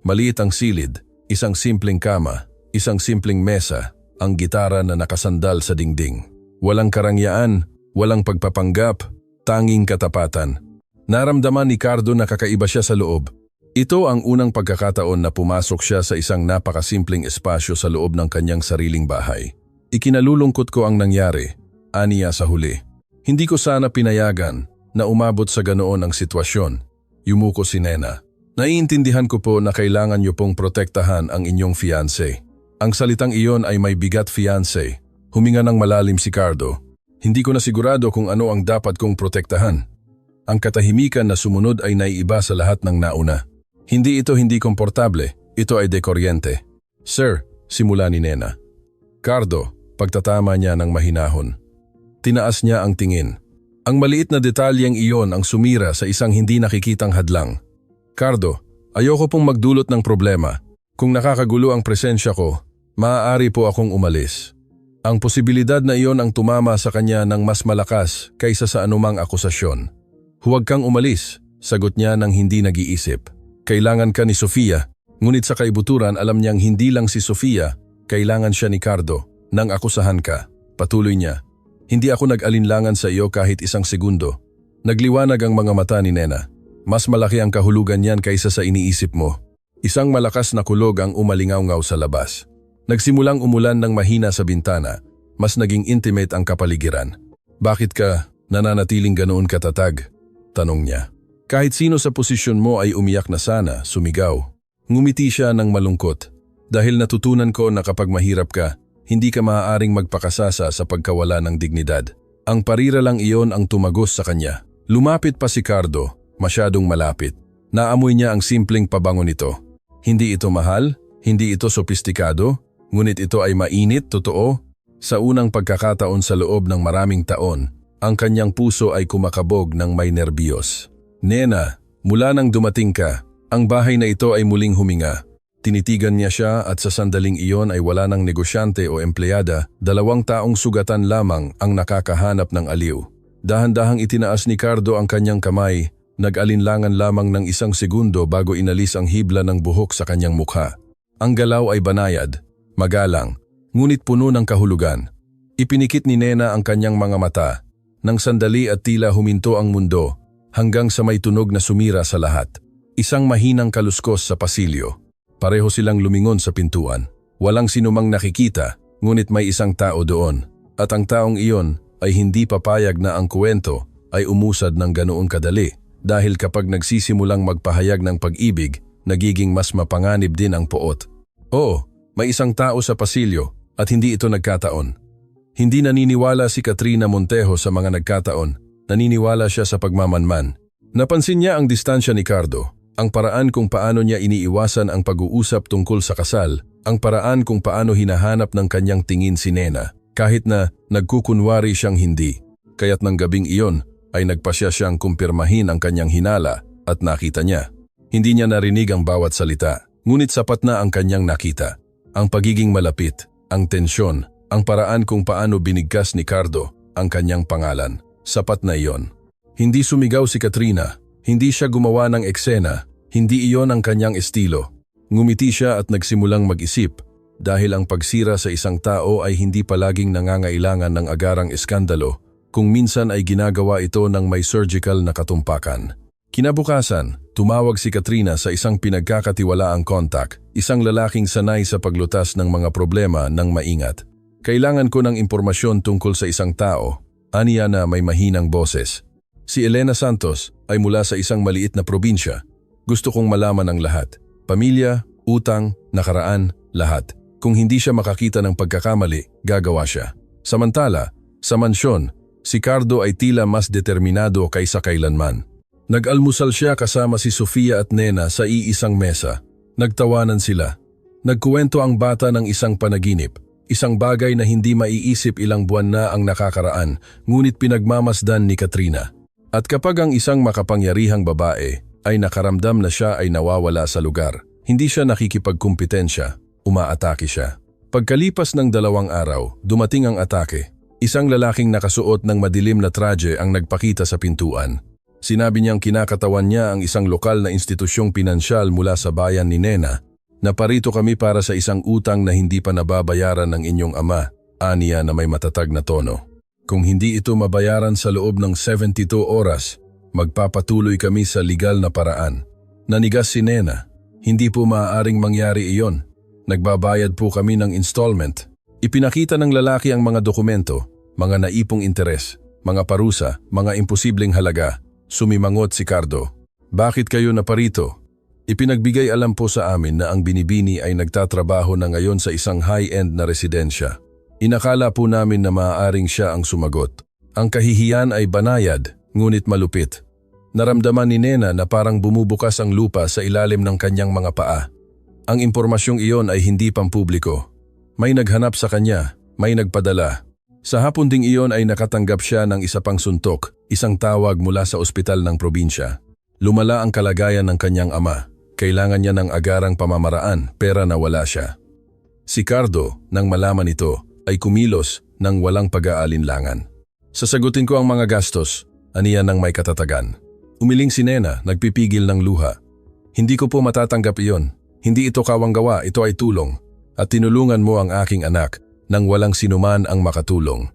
Maliit ang silid, isang simpleng kama, isang simpleng mesa, ang gitara na nakasandal sa dingding. Walang karangyaan, walang pagpapanggap, tanging katapatan. Naramdaman ni Cardo na kakaiba siya sa loob. Ito ang unang pagkakataon na pumasok siya sa isang napakasimpleng espasyo sa loob ng kanyang sariling bahay. Ikinalulungkot ko ang nangyari, aniya sa huli. Hindi ko sana pinayagan na umabot sa ganoon ang sitwasyon. Yumuko si Nena. Naiintindihan ko po na kailangan niyo pong protektahan ang inyong fiancé. Ang salitang iyon ay may bigat, fiancé. Huminga ng malalim si Cardo. Hindi ko na sigurado kung ano ang dapat kong protektahan. Ang katahimikan na sumunod ay naiiba sa lahat ng nauna. Hindi komportable, ito ay dekoryente. Sir, simula ni Nena. Cardo, pagtatama niya ng mahinahon. Tinaas niya ang tingin. Ang maliit na detalyeng iyon ang sumira sa isang hindi nakikitang hadlang. Cardo, ayoko pong magdulot ng problema. Kung nakakagulo ang presensya ko, maaari po akong umalis. Ang posibilidad na iyon ang tumama sa kanya ng mas malakas kaysa sa anumang akusasyon. Huwag kang umalis, sagot niya ng hindi nag-iisip. Kailangan ka ni Sofia, ngunit sa kaibuturan alam niyang hindi lang si Sofia, kailangan siya ni Cardo. Nang akusahan ka, patuloy niya. Hindi ako nag-alinlangan sa iyo kahit isang segundo. Nagliwanag ang mga mata ni Nena. Mas malaki ang kahulugan niyan kaysa sa iniisip mo. Isang malakas na kulog ang umalingaw-ngaw sa labas. Nagsimulang umulan ng mahina sa bintana, mas naging intimate ang kapaligiran. Bakit ka nananatiling ganoon katatag? Tanong niya. Kahit sino sa posisyon mo ay umiyak na sana, sumigaw. Ngumiti siya ng malungkot. Dahil natutunan ko na kapag mahirap ka, hindi ka maaaring magpakasasa sa pagkawala ng dignidad. Ang parira lang iyon ang tumagos sa kanya. Lumapit pa si Cardo, masyadong malapit. Naamoy niya ang simpleng pabango nito. Hindi ito mahal, hindi ito sopistikado, ngunit ito ay mainit, totoo. Sa unang pagkakataon sa loob ng maraming taon, ang kanyang puso ay kumakabog ng may nerbiyos. Nena, mula nang dumating ka, ang bahay na ito ay muling huminga. Tinitigan niya siya at sa sandaling iyon ay wala ng negosyante o empleyada, 2 taong sugatan lamang ang nakakahanap ng aliw. Dahan-dahang itinaas ni Cardo ang kanyang kamay, nag-alinlangan lamang ng 1 segundo bago inalis ang hibla ng buhok sa kanyang mukha. Ang galaw ay banayad, magalang, ngunit puno ng kahulugan. Ipinikit ni Nena ang kanyang mga mata, nang sandali at tila huminto ang mundo, hanggang sa may tunog na sumira sa lahat. Isang mahinang kaluskos sa pasilyo. Pareho silang lumingon sa pintuan. Walang sinumang nakikita, ngunit may isang tao doon. At ang taong iyon ay hindi papayag na ang kwento ay umusad ng ganoong kadali. Dahil kapag nagsisimulang magpahayag ng pag-ibig, nagiging mas mapanganib din ang poot. Oo, may isang tao sa pasilyo at hindi ito nagkataon. Hindi naniniwala si Katrina Montejo sa mga nagkataon. Naniniwala siya sa pagmamanman. Napansin niya ang distansya ni Cardo. Ang paraan kung paano niya iniiwasan ang pag-uusap tungkol sa kasal, ang paraan kung paano hinahanap ng kanyang tingin si Nena, kahit na nagkukunwari siyang hindi. Kaya't ng gabing iyon ay nagpasya siyang kumpirmahin ang kanyang hinala at nakita niya. Hindi niya narinig ang bawat salita, ngunit sapat na ang kanyang nakita. Ang pagiging malapit, ang tensyon, ang paraan kung paano binigkas ni Cardo ang kanyang pangalan. Sapat na iyon. Hindi sumigaw si Katrina. Hindi siya gumawa ng eksena, hindi iyon ang kanyang estilo. Ngumiti siya at nagsimulang mag-isip dahil ang pagsira sa isang tao ay hindi palaging nangangailangan ng agarang eskandalo kung minsan ay ginagawa ito ng may surgical na katumpakan. Kinabukasan, tumawag si Katrina sa isang pinagkakatiwalaang kontak, isang lalaking sanay sa paglutas ng mga problema ng maingat. Kailangan ko ng impormasyon tungkol sa isang tao, aniya na may mahinang boses. Si Elena Santos ay mula sa isang maliit na probinsya. Gusto kong malaman ang lahat. Pamilya, utang, nakaraan, lahat. Kung hindi siya makakita ng pagkakamali, gagawa siya. Samantala, sa mansyon, si Cardo ay tila mas determinado kaysa kailanman. Nag-almusal siya kasama si Sofia at Nena sa iisang mesa. Nagtawanan sila. Nagkuwento ang bata ng isang panaginip. Isang bagay na hindi maiisip ilang buwan na ang nakakaraan, ngunit pinagmamasdan ni Katrina. At kapag ang isang makapangyarihang babae ay nakaramdam na siya ay nawawala sa lugar, hindi siya nakikipagkumpetensya, umaatake siya. Pagkalipas ng 2 araw, dumating ang atake. Isang lalaking nakasuot ng madilim na traje ang nagpakita sa pintuan. Sinabi niyang kinakatawan niya ang isang lokal na institusyong pinansyal mula sa bayan ni Nena. Naparito kami para sa isang utang na hindi pa nababayaran ng inyong ama, aniya na may matatag na tono. Kung hindi ito mabayaran sa loob ng 72 oras, magpapatuloy kami sa legal na paraan. Nanigas si Nena. Hindi po maaaring mangyari iyon. Nagbabayad po kami ng installment. Ipinakita ng lalaki ang mga dokumento, mga naipong interes, mga parusa, mga imposibleng halaga. Sumimangot si Cardo. Bakit kayo naparito? Ipinagbigay alam po sa amin na ang binibini ay nagtatrabaho na ngayon sa isang high-end na residensya. Inakala po namin na maaaring siya ang sumagot. Ang kahihiyan ay banayad, ngunit malupit. Naramdaman ni Nena na parang bumubukas ang lupa sa ilalim ng kanyang mga paa. Ang impormasyong iyon ay hindi pampubliko. May naghanap sa kanya, may nagpadala. Sa hapon ding iyon ay nakatanggap siya ng isa pang suntok, isang tawag mula sa ospital ng probinsya. Lumala ang kalagayan ng kanyang ama. Kailangan niya ng agarang pamamaraan, pera na wala siya. Si Cardo, nang malaman ito, ay kumilos ng walang pag-aalinlangan. Sasagutin ko ang mga gastos, aniya ng may katatagan. Umiling si Nena, nagpipigil ng luha. Hindi ko po matatanggap iyon. Hindi ito kawanggawa, ito ay tulong. At tinulungan mo ang aking anak nang walang sinuman ang makatulong.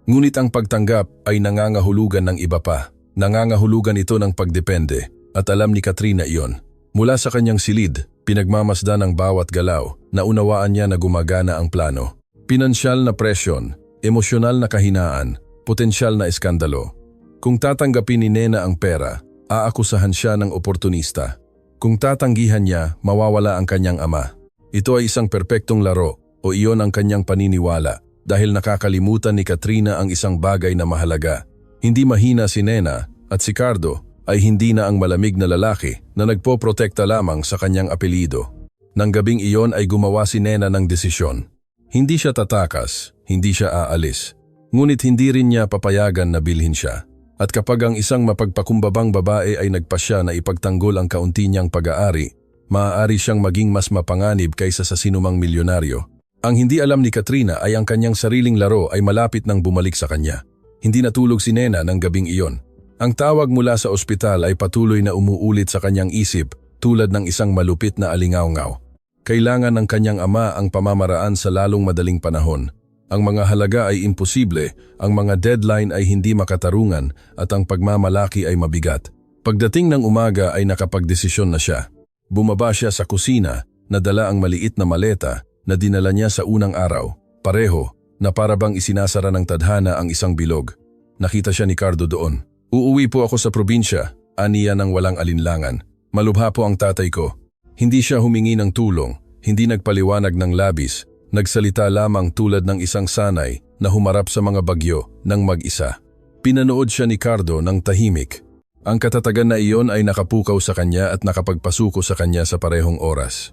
Ngunit ang pagtanggap ay nangangahulugan ng iba pa. Nangangahulugan ito ng pagdepende at alam ni Katrina iyon. Mula sa kanyang silid, pinagmamasdan ang bawat galaw, naunawaan niya na gumagana ang plano. Pinansyal na presyon, emosyonal na kahinaan, potensyal na eskandalo. Kung tatanggapin ni Nena ang pera, aakusahan siya ng oportunista. Kung tatanggihan niya, mawawala ang kanyang ama. Ito ay isang perpektong laro o iyon ang kanyang paniniwala dahil nakakalimutan ni Katrina ang isang bagay na mahalaga. Hindi mahina si Nena at si Cardo ay hindi na ang malamig na lalaki na nagpoprotekta lamang sa kanyang apelido. Nang gabing iyon ay gumawa si Nena ng desisyon. Hindi siya tatakas, hindi siya aalis. Ngunit hindi rin niya papayagan na bilhin siya. At kapag ang isang mapagpakumbabang babae ay nagpasya na ipagtanggol ang kaunti niyang pag-aari, maaari siyang maging mas mapanganib kaysa sa sinumang milyonaryo. Ang hindi alam ni Katrina ay ang kanyang sariling laro ay malapit nang bumalik sa kanya. Hindi natulog si Nena ng gabing iyon. Ang tawag mula sa ospital ay patuloy na umuulit sa kanyang isip tulad ng isang malupit na alingawngaw. Kailangan ng kanyang ama ang pamamaraan sa lalong madaling panahon. Ang mga halaga ay imposible, ang mga deadline ay hindi makatarungan at ang pagmamalaki ay mabigat. Pagdating ng umaga ay nakapagdesisyon na siya. Bumaba siya sa kusina, nadala ang maliit na maleta na dinala niya sa unang araw. Pareho na parabang isinasara ng tadhana ang isang bilog. Nakita siya ni Cardo doon. Uuwi po ako sa probinsya, aniya ng walang alinlangan. Malubha po ang tatay ko. Hindi siya humingi ng tulong, hindi nagpaliwanag ng labis, nagsalita lamang tulad ng isang sanay na humarap sa mga bagyo ng mag-isa. Pinanood siya ni Cardo ng tahimik. Ang katatagan na iyon ay nakapukaw sa kanya at nakapagpasuko sa kanya sa parehong oras.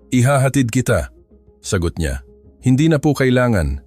Ihahatid kita, sagot niya. Hindi na po kailangan.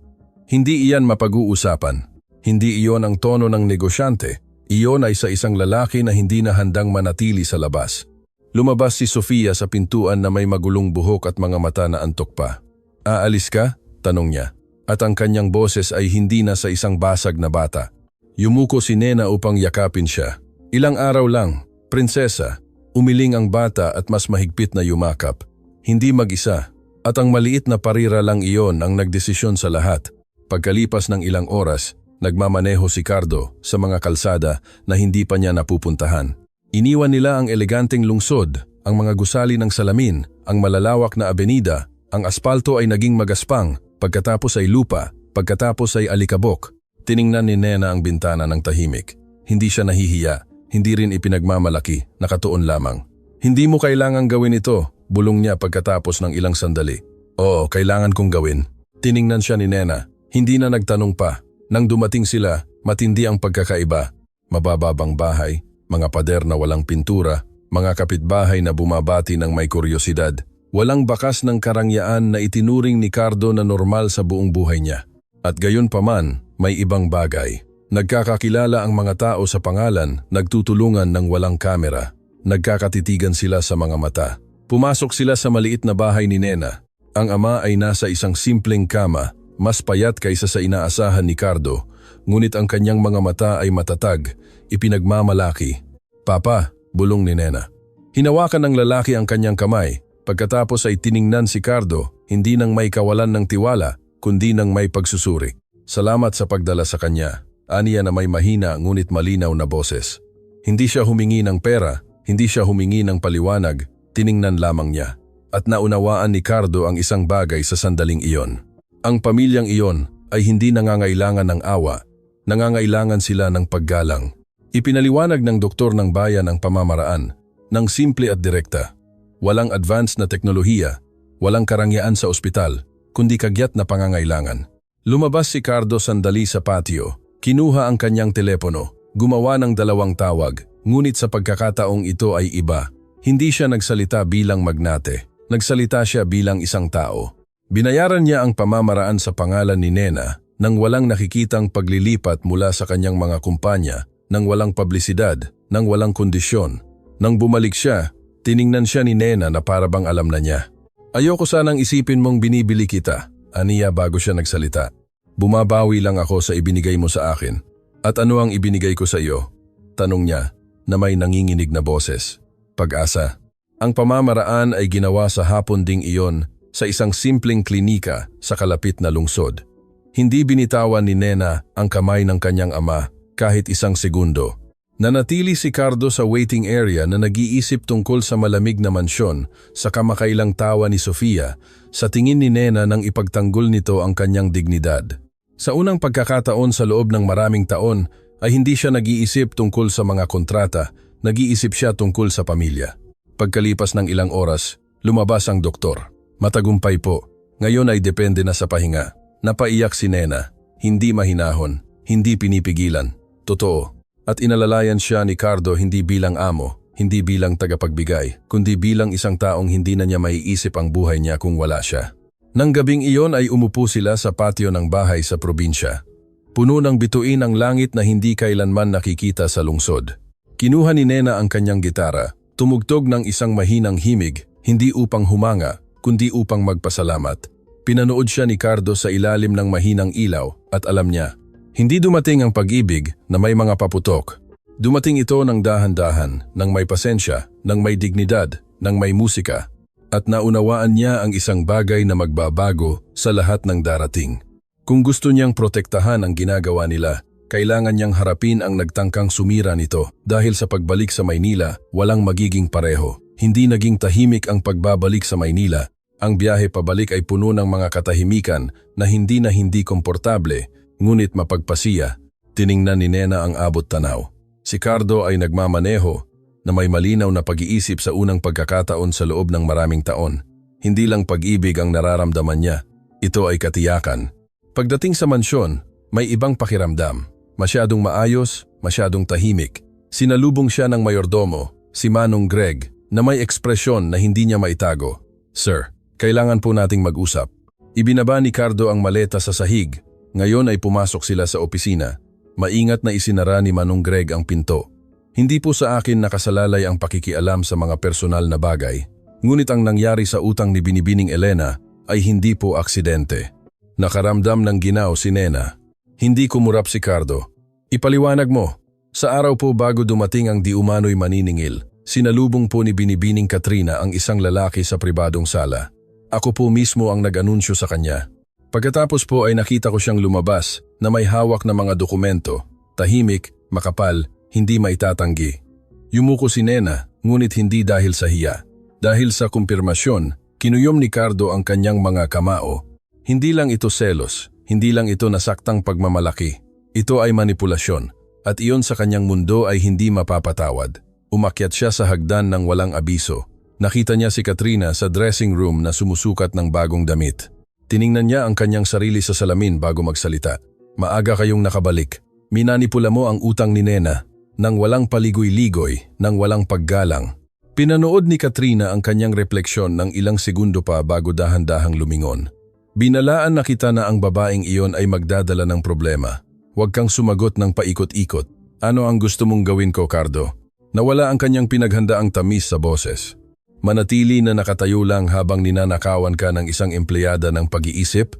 Hindi iyan mapag-uusapan. Hindi iyon ang tono ng negosyante. Iyon ay sa isang lalaki na hindi na handang manatili sa labas. Lumabas si Sofia sa pintuan na may magulong buhok at mga mata na antok pa. Aalis ka? Tanong niya. At ang kanyang boses ay hindi na sa isang basag na bata. Yumuko si Nena upang yakapin siya. Ilang araw lang, prinsesa. Umiling ang bata at mas mahigpit na yumakap. Hindi mag-isa. At ang maliit na parira lang iyon ang nagdesisyon sa lahat. Pagkalipas ng ilang oras, nagmamaneho si Cardo sa mga kalsada na hindi pa niya napupuntahan. Iniwan nila ang eleganteng lungsod, ang mga gusali ng salamin, ang malalawak na abenida, ang aspalto ay naging magaspang, pagkatapos ay lupa, pagkatapos ay alikabok. Tiningnan ni Nena ang bintana ng tahimik. Hindi siya nahihiya, hindi rin ipinagmamalaki, nakatuon lamang. Hindi mo kailangang gawin ito, bulong niya pagkatapos ng ilang sandali. Oo, kailangan kong gawin. Tiningnan siya ni Nena, hindi na nagtanong pa. Nang dumating sila, matindi ang pagkakaiba. Mabababang bahay, mga pader na walang pintura, mga kapitbahay na bumabati ng may kuryosidad. Walang bakas ng karangyaan na itinuring ni Cardo na normal sa buong buhay niya. At gayon paman, may ibang bagay. Nagkakakilala ang mga tao sa pangalan, nagtutulungan ng walang kamera. Nagkakatitigan sila sa mga mata. Pumasok sila sa maliit na bahay ni Nena. Ang ama ay nasa isang simpleng kama, mas payat kaysa sa inaasahan ni Cardo, ngunit ang kanyang mga mata ay matatag, ipinagmamalaki. Papa, bulong ni Nena. Hinawakan ng lalaki ang kanyang kamay, pagkatapos ay tiningnan si Cardo, hindi nang may kawalan ng tiwala, kundi nang may pagsusuri. Salamat sa pagdala sa kanya, aniya na may mahina ngunit malinaw na boses. Hindi siya humingi ng pera, hindi siya humingi ng paliwanag, tiningnan lamang niya. At naunawaan ni Cardo ang isang bagay sa sandaling iyon. Ang pamilyang iyon ay hindi nangangailangan ng awa, nangangailangan sila ng paggalang. Ipinaliwanag ng doktor ng bayan ang pamamaraan, ng simple at direkta. Walang advanced na teknolohiya, walang karangyaan sa ospital, kundi kagyat na pangangailangan. Lumabas si Cardo sandali sa patio, kinuha ang kanyang telepono, gumawa ng 2 tawag, ngunit sa pagkakataong ito ay iba. Hindi siya nagsalita bilang magnate, nagsalita siya bilang isang tao. Binayaran niya ang pamamaraan sa pangalan ni Nena nang walang nakikitang paglilipat mula sa kanyang mga kumpanya, nang walang publisidad, nang walang kondisyon. Nang bumalik siya, tiningnan siya ni Nena na parabang alam na niya. Ayoko sanang isipin mong binibili kita, aniya bago siya nagsalita. Bumabawi lang ako sa ibinigay mo sa akin. At ano ang ibinigay ko sa iyo? Tanong niya na may nanginginig na boses. Pag-asa. Ang pamamaraan ay ginawa sa hapon ding iyon sa isang simpleng klinika sa kalapit na lungsod. Hindi binitawan ni Nena ang kamay ng kanyang ama kahit isang segundo. Nanatili si Cardo sa waiting area na nag-iisip tungkol sa malamig na mansyon sa kamakailang tawa ni Sofia sa tingin ni Nena nang ipagtanggol nito ang kanyang dignidad. Sa unang pagkakataon sa loob ng maraming taon ay hindi siya nag-iisip tungkol sa mga kontrata, nag-iisip siya tungkol sa pamilya. Pagkalipas ng ilang oras, lumabas ang doktor. Matagumpay po, ngayon ay depende na sa pahinga. Napaiyak si Nena, hindi mahinahon, hindi pinipigilan, totoo. At inalalayan siya ni Cardo hindi bilang amo, hindi bilang tagapagbigay, kundi bilang isang taong hindi na niya maiisip ang buhay niya kung wala siya. Nang gabing iyon ay umupo sila sa patio ng bahay sa probinsya. Puno ng bituin ang langit na hindi kailanman nakikita sa lungsod. Kinuha ni Nena ang kanyang gitara, tumugtog ng isang mahinang himig, hindi upang humanga, kundi upang magpasalamat. Pinanood siya ni Cardo sa ilalim ng mahinang ilaw at alam niya, hindi dumating ang pag-ibig na may mga paputok. Dumating ito ng dahan-dahan, ng may pasensya, ng may dignidad, ng may musika. At naunawaan niya ang isang bagay na magbabago sa lahat ng darating. Kung gusto niyang protektahan ang ginagawa nila, kailangan niyang harapin ang nagtangkang sumira nito dahil sa pagbalik sa Maynila, walang magiging pareho. Hindi naging tahimik ang pagbabalik sa Maynila. Ang biyahe pabalik ay puno ng mga katahimikan na hindi komportable, ngunit mapagpasiya. Tiningnan ni Nena ang abot tanaw. Si Cardo ay nagmamaneho na may malinaw na pag-iisip sa unang pagkakataon sa loob ng maraming taon. Hindi lang pag-ibig ang nararamdaman niya, ito ay katiyakan. Pagdating sa mansyon, may ibang pakiramdam. Masyadong maayos, masyadong tahimik. Sinalubong siya ng mayordomo, si Manong Greg, na may ekspresyon na hindi niya maitago. Sir, kailangan po nating mag-usap. Ibinaba ni Cardo ang maleta sa sahig. Ngayon ay pumasok sila sa opisina. Maingat na isinara ni Manong Greg ang pinto. Hindi po sa akin nakasalalay ang pakikialam sa mga personal na bagay. Ngunit ang nangyari sa utang ni Binibining Elena ay hindi po aksidente. Nakaramdam ng ginaw si Nena. Hindi kumurap si Cardo. Ipaliwanag mo. Sa araw po bago dumating ang di umano'y maniningil, sinalubong po ni Binibining Katrina ang isang lalaki sa pribadong sala. Ako po mismo ang nag-anunsyo sa kanya. Pagkatapos po ay nakita ko siyang lumabas na may hawak na mga dokumento, tahimik, makapal, hindi maitatanggi. Yumuko si Nena, ngunit hindi dahil sa hiya. Dahil sa kumpirmasyon, kinuyom ni Cardo ang kanyang mga kamao. Hindi lang ito selos, hindi lang ito nasaktang pagmamalaki. Ito ay manipulasyon, at iyon sa kanyang mundo ay hindi mapapatawad. Umakyat siya sa hagdan ng walang abiso. Nakita niya si Katrina sa dressing room na sumusukat ng bagong damit. Tiningnan niya ang kanyang sarili sa salamin bago magsalita. Maaga kayong nakabalik. Minanipula mo ang utang ni Nena nang walang paligoy-ligoy, nang walang paggalang. Pinanood ni Katrina ang kanyang refleksyon ng ilang segundo pa bago dahan-dahang lumingon. Binalaan na kita na ang babaeng iyon ay magdadala ng problema. Huwag kang sumagot ng paikot-ikot. Ano ang gusto mong gawin ko, Cardo? Nawala ang kanyang pinaghandaang tamis sa boses. Manatili na nakatayo lang habang ninanakawan ka ng isang empleyada ng pag-iisip?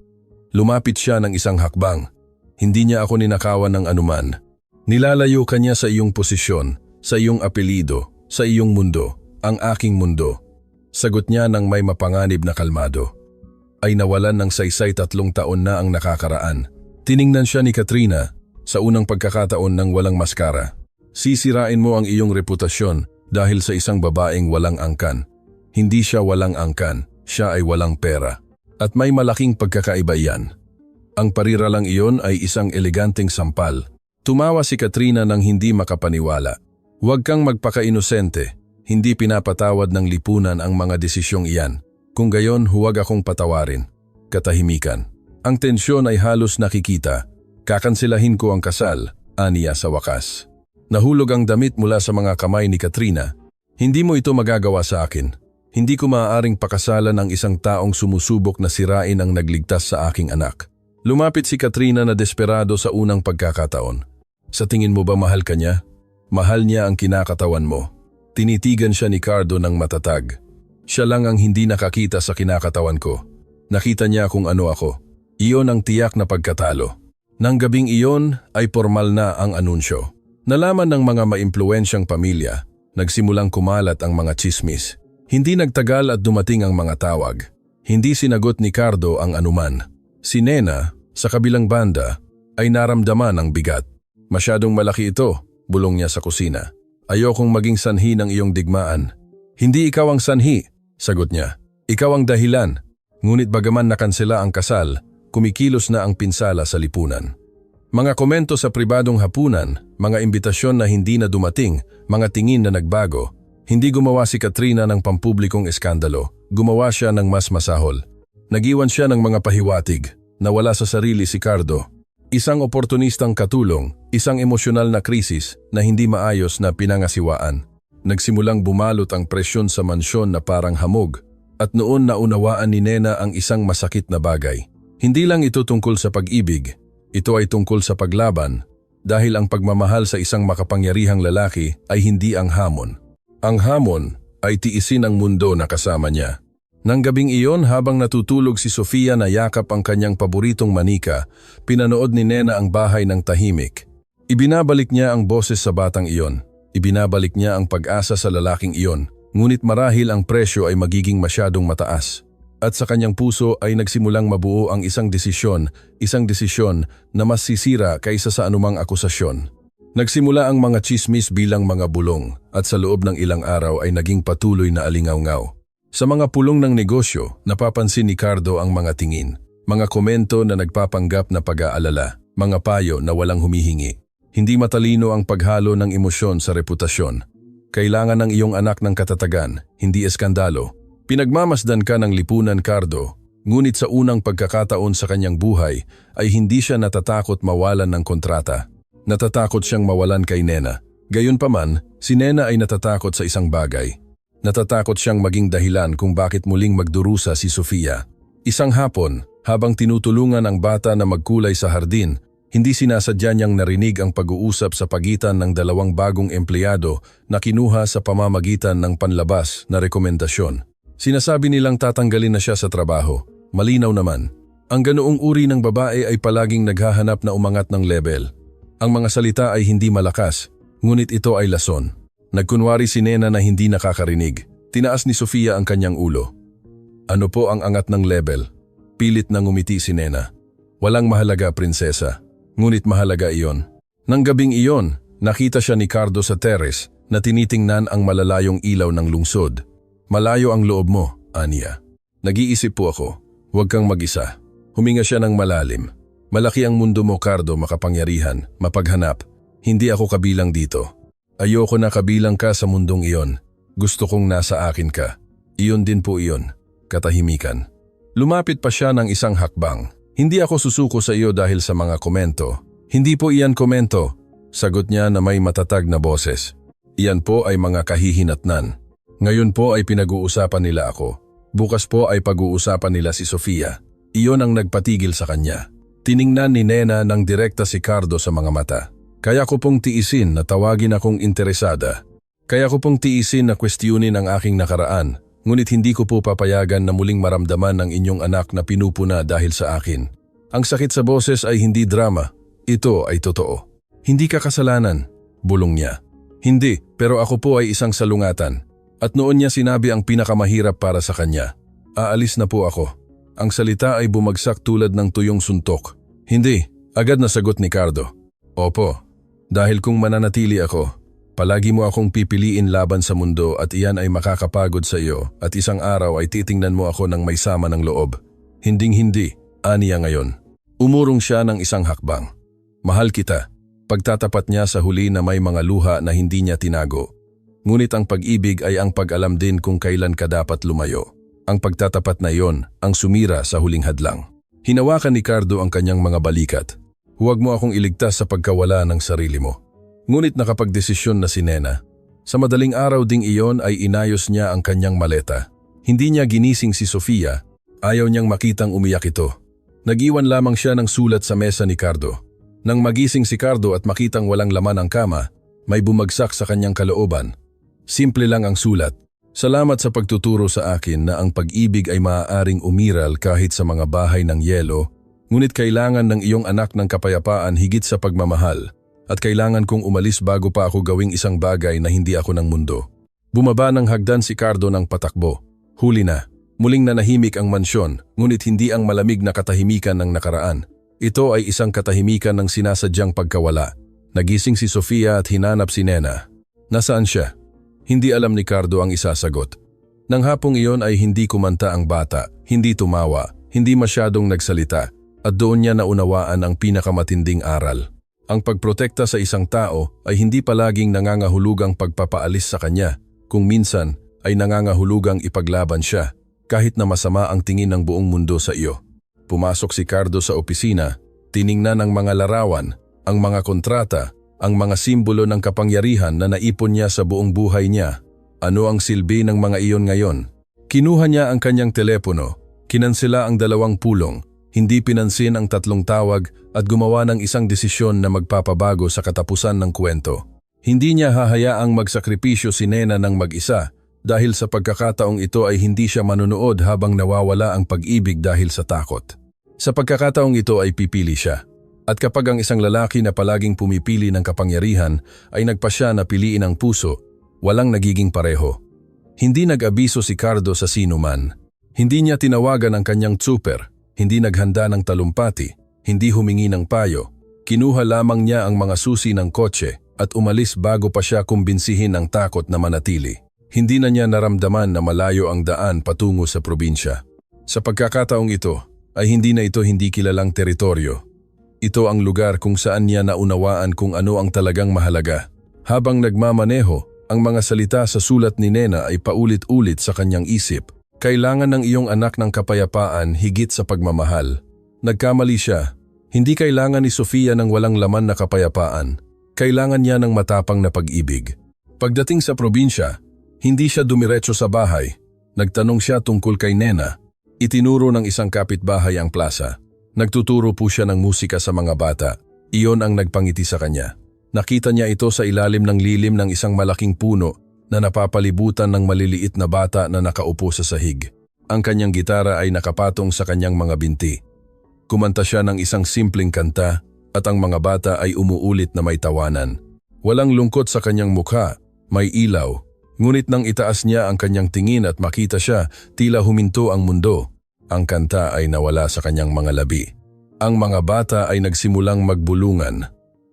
Lumapit siya ng isang hakbang. Hindi niya ako ninakawan ng anuman. Nilalayo ka niya sa iyong posisyon, sa iyong apelido, sa iyong mundo, ang aking mundo. Sagot niya ng may mapanganib na kalmado. Ay nawalan ng saysay 3 taon na ang nakakaraan. Tiningnan siya ni Katrina sa unang pagkakataon ng walang maskara. Sisirain mo ang iyong reputasyon dahil sa isang babaeng walang angkan. Hindi siya walang angkan, siya ay walang pera. At may malaking pagkakaiba iyan. Ang pariralang iyon ay isang eleganteng sampal. Tumawa si Katrina nang hindi makapaniwala. Huwag kang magpaka-inosente. Hindi pinapatawad ng lipunan ang mga desisyong iyan. Kung gayon, huwag akong patawarin. Katahimikan. Ang tensyon ay halos nakikita. Kakansilahin ko ang kasal, aniya sa wakas. Nahulog ang damit mula sa mga kamay ni Katrina. Hindi mo ito magagawa sa akin. Hindi ko maaaring pakasalan ang isang taong sumusubok na sirain ang nagligtas sa aking anak. Lumapit si Katrina na desperado sa unang pagkakataon. Sa tingin mo ba mahal ka niya? Mahal niya ang kinakatawan mo. Tinitigan siya ni Cardo ng matatag. Siya lang ang hindi nakakita sa kinakatawan ko. Nakita niya kung ano ako. Iyon ang tiyak na pagkatalo. Nang gabing iyon ay formal na ang anunsyo. Nalaman ng mga maimpluwensyang pamilya, nagsimulang kumalat ang mga tsismis. Hindi nagtagal at dumating ang mga tawag. Hindi sinagot ni Cardo ang anuman. Si Nena, sa kabilang banda, ay naramdaman ang bigat. Masyadong malaki ito, bulong niya sa kusina. Ayokong maging sanhi ng iyong digmaan. Hindi ikaw ang sanhi, sagot niya. Ikaw ang dahilan. Ngunit bagaman nakansela ang kasal, kumikilos na ang pinsala sa lipunan. Mga komento sa pribadong hapunan, mga imbitasyon na hindi na dumating, mga tingin na nagbago. Hindi gumawa si Katrina ng pampublikong eskandalo, gumawa siya ng mas masahol. Nagiwan siya ng mga pahiwatig, nawala sa sarili si Cardo. Isang oportunistang katulong, isang emosyonal na krisis na hindi maayos na pinangasiwaan. Nagsimulang bumalot ang presyon sa mansyon na parang hamog, at noon naunawaan ni Nena ang isang masakit na bagay. Hindi lang ito tungkol sa pag-ibig, ito ay tungkol sa paglaban, dahil ang pagmamahal sa isang makapangyarihang lalaki ay hindi ang hamon. Ang hamon ay tiisin ang mundo na kasama niya. Nang gabing iyon habang natutulog si Sofia na yakap ang kanyang paboritong manika, pinanood ni Nena ang bahay ng tahimik. Ibinabalik niya ang boses sa batang iyon. Ibinabalik niya ang pag-asa sa lalaking iyon, ngunit marahil ang presyo ay magiging masyadong mataas. At sa kanyang puso ay nagsimulang mabuo ang isang desisyon na mas sisira kaysa sa anumang akusasyon. Nagsimula ang mga tsismis bilang mga bulong at sa loob ng ilang araw ay naging patuloy na alingaw-ngaw. Sa mga pulong ng negosyo, napapansin ni Cardo ang mga tingin, mga komento na nagpapanggap na pag-aalala, mga payo na walang humihingi. Hindi matalino ang paghalo ng emosyon sa reputasyon. Kailangan ng iyong anak ng katatagan, hindi eskandalo. Pinagmamasdan ka ng lipunan, Cardo, ngunit sa unang pagkakataon sa kanyang buhay ay hindi siya natatakot mawalan ng kontrata. Natatakot siyang mawalan kay Nena. Gayunpaman, si Nena ay natatakot sa isang bagay. Natatakot siyang maging dahilan kung bakit muling magdurusa si Sofia. Isang hapon, habang tinutulungan ang bata na magkulay sa hardin, hindi sinasadya niyang narinig ang pag-uusap sa pagitan ng dalawang bagong empleyado na kinuha sa pamamagitan ng panlabas na rekomendasyon. Sinasabi nilang tatanggalin na siya sa trabaho. Malinaw naman, ang ganoong uri ng babae ay palaging naghahanap na umangat ng level. Ang mga salita ay hindi malakas, ngunit ito ay lason. Nagkunwari si Nena na hindi nakakarinig. Tinaas ni Sofia ang kanyang ulo. Ano po ang angat ng level? Pilit na ngumiti si Nena. Walang mahalaga, prinsesa. Ngunit mahalaga iyon. Nang gabing iyon, nakita siya ni Cardo sa terrace na tinitingnan ang malalayong ilaw ng lungsod. Malayo ang loob mo, Anya. Nag-iisip po ako. Huwag kang mag-isa. Huminga siya ng malalim. Malaki ang mundo mo, Cardo, makapangyarihan, mapaghanap. Hindi ako kabilang dito. Ayoko na kabilang ka sa mundong iyon. Gusto kong nasa akin ka. Iyon din po iyon. Katahimikan. Lumapit pa siya ng isang hakbang. Hindi ako susuko sa iyo dahil sa mga komento. Hindi po iyan komento. Sagot niya na may matatag na boses. Iyan po ay mga kahihinatnan. Ngayon po ay pinag-uusapan nila ako. Bukas po ay pag-uusapan nila si Sofia. Iyon ang nagpatigil sa kanya. Tiningnan ni Nena ng direkta si Cardo sa mga mata. Kaya ko pong tiisin na tawagin akong interesada. Kaya ko pong tiisin na kwestiyonin ang aking nakaraan, ngunit hindi ko po papayagan na muling maramdaman ng inyong anak na pinupuna dahil sa akin. Ang sakit sa boses ay hindi drama. Ito ay totoo. Hindi ka kasalanan, bulong niya. Hindi, pero ako po ay isang salungatan. At noon niya sinabi ang pinakamahirap para sa kanya. Aalis na po ako. Ang salita ay bumagsak tulad ng tuyong suntok. Hindi, agad na sagot ni Cardo. Opo, dahil kung mananatili ako, palagi mo akong pipiliin laban sa mundo at iyan ay makakapagod sa iyo at isang araw ay titingnan mo ako ng may sama ng loob. Hinding-hindi, aniya ngayon. Umurong siya ng isang hakbang. Mahal kita. Pagtatapat niya sa huli na may mga luha na hindi niya tinago. Ngunit ang pag-ibig ay ang pag-alam din kung kailan ka dapat lumayo. Ang pagtatapat na iyon ang sumira sa huling hadlang. Hinawakan ni Cardo ang kanyang mga balikat. Huwag mo akong iligtas sa pagkawala ng sarili mo. Ngunit nakapagdesisyon na si Nena. Sa madaling araw ding iyon ay inayos niya ang kanyang maleta. Hindi niya ginising si Sofia, ayaw niyang makitang umiyak ito. Nag-iwan lamang siya ng sulat sa mesa ni Cardo. Nang magising si Cardo at makitang walang laman ang kama, may bumagsak sa kanyang kalooban. Simple lang ang sulat. Salamat sa pagtuturo sa akin na ang pag-ibig ay maaaring umiral kahit sa mga bahay ng yelo, ngunit kailangan ng iyong anak ng kapayapaan higit sa pagmamahal, at kailangan kong umalis bago pa ako gawing isang bagay na hindi ako ng mundo. Bumaba ng hagdan si Cardo ng patakbo. Huli na. Muling nanahimik ang mansyon, ngunit hindi ang malamig na katahimikan ng nakaraan. Ito ay isang katahimikan ng sinasadyang pagkawala. Nagising si Sofia at hinanap si Nena. Nasaan siya? Hindi alam ni Cardo ang isasagot. Nang hapong iyon ay hindi kumanta ang bata, hindi tumawa, hindi masyadong nagsalita, at doon niya naunawaan ang pinakamatinding aral. Ang pagprotekta sa isang tao ay hindi palaging nangangahulugang pagpapaalis sa kanya, kung minsan ay nangangahulugang ipaglaban siya, kahit na masama ang tingin ng buong mundo sa iyo. Pumasok si Cardo sa opisina, tiningnan ang mga larawan, ang mga kontrata, ang mga simbolo ng kapangyarihan na naipon niya sa buong buhay niya. Ano ang silbi ng mga iyon ngayon? Kinuha niya ang kanyang telepono, kinansela ang 2 pulong, hindi pinansin ang 3 tawag at gumawa ng isang desisyon na magpapabago sa katapusan ng kwento. Hindi niya hahayaang magsakripisyo si Nena ng mag-isa dahil sa pagkakataong ito ay hindi siya manunood habang nawawala ang pag-ibig dahil sa takot. Sa pagkakataong ito ay pipili siya. At kapag ang isang lalaki na palaging pumipili ng kapangyarihan ay nagpasya na piliin ang puso, walang nagiging pareho. Hindi nag-abiso si Cardo sa sino man. Hindi niya tinawagan ang kanyang tsuper, hindi naghanda ng talumpati, hindi humingi ng payo. Kinuha lamang niya ang mga susi ng kotse at umalis bago pa siya kumbinsihin ng takot na manatili. Hindi na niya naramdaman na malayo ang daan patungo sa probinsya. Sa pagkakataong ito, ay hindi na ito hindi kilalang teritoryo. Ito ang lugar kung saan niya naunawaan kung ano ang talagang mahalaga. Habang nagmamaneho, ang mga salita sa sulat ni Nena ay paulit-ulit sa kanyang isip. Kailangan ng iyong anak ng kapayapaan higit sa pagmamahal. Nagkamali siya. Hindi kailangan ni Sofia ng walang laman na kapayapaan. Kailangan niya ng matapang na pag-ibig. Pagdating sa probinsya, hindi siya dumiretso sa bahay. Nagtanong siya tungkol kay Nena. Itinuro ng isang kapitbahay ang plaza. Nagtuturo po siya ng musika sa mga bata. Iyon ang nagpangiti sa kanya. Nakita niya ito sa ilalim ng lilim ng isang malaking puno na napapalibutan ng maliliit na bata na nakaupo sa sahig. Ang kanyang gitara ay nakapatong sa kanyang mga binti. Kumanta siya ng isang simpleng kanta at ang mga bata ay umuulit na may tawanan. Walang lungkot sa kanyang mukha, may ilaw. Ngunit nang itaas niya ang kanyang tingin at makita siya, tila huminto ang mundo. Ang kanta ay nawala sa kanyang mga labi. Ang mga bata ay nagsimulang magbulungan.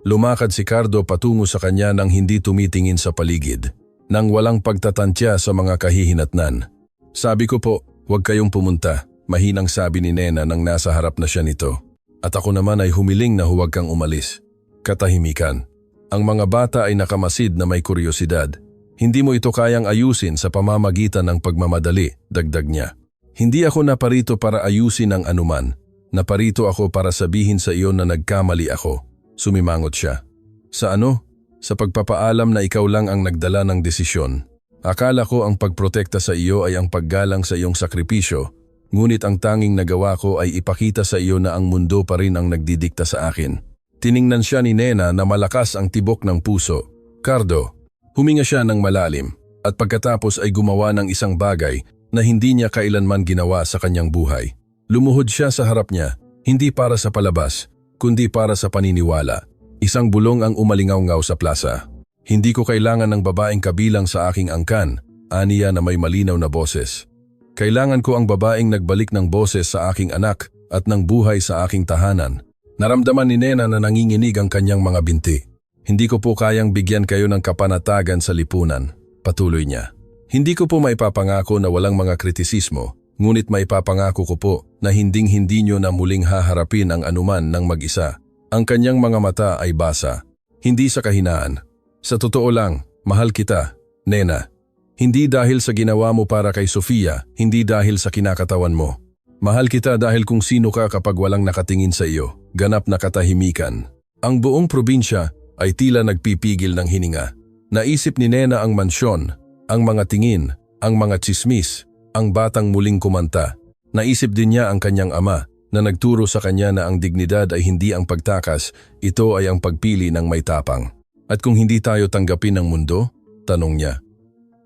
Lumakad si Cardo patungo sa kanya nang hindi tumitingin sa paligid, nang walang pagtatantya sa mga kahihinatnan. Sabi ko po, huwag kayong pumunta, mahinang sabi ni Nena nang nasa harap na siya nito. At ako naman ay humiling na huwag kang umalis. Katahimikan. Ang mga bata ay nakamasid na may kuryosidad. Hindi mo ito kayang ayusin sa pamamagitan ng pagmamadali, dagdag niya. Hindi ako naparito para ayusin ang anuman. Naparito ako para sabihin sa iyo na nagkamali ako. Sumimangot siya. Sa ano? Sa pagpapaalam na ikaw lang ang nagdala ng desisyon. Akala ko ang pagprotekta sa iyo ay ang paggalang sa iyong sakripisyo, ngunit ang tanging nagawa ko ay ipakita sa iyo na ang mundo pa rin ang nagdidikta sa akin. Tiningnan siya ni Nena na malakas ang tibok ng puso. Cardo, huminga siya ng malalim at pagkatapos ay gumawa ng isang bagay na hindi niya kailanman ginawa sa kanyang buhay. Lumuhod siya sa harap niya, hindi para sa palabas, kundi para sa paniniwala. Isang bulong ang umalingaw-ngaw sa plaza. Hindi ko kailangan ng babaeng kabilang sa aking angkan, aniya na may malinaw na boses. Kailangan ko ang babaeng nagbalik ng boses sa aking anak at ng buhay sa aking tahanan. Naramdaman ni Nena na nanginginig ang kanyang mga binti. Hindi ko po kayang bigyan kayo ng kapanatagan sa lipunan, patuloy niya. Hindi ko po maipapangako na walang mga kritisismo, ngunit maipapangako ko po na hinding-hindi nyo na muling haharapin ang anuman ng mag-isa. Ang kanyang mga mata ay basa, hindi sa kahinaan. Sa totoo lang, mahal kita, Nena. Hindi dahil sa ginawa mo para kay Sofia, hindi dahil sa kinakatawan mo. Mahal kita dahil kung sino ka kapag walang nakatingin sa iyo, ganap na katahimikan. Ang buong probinsya ay tila nagpipigil ng hininga. Naisip ni Nena ang mansyon, ang mga tingin, ang mga tsismis, Ang batang muling kumanta. Naisip din niya ang kanyang ama na nagturo sa kanya na ang dignidad ay hindi ang pagtakas, ito ay ang pagpili ng may tapang. At kung hindi tayo tanggapin ng mundo? Tanong niya.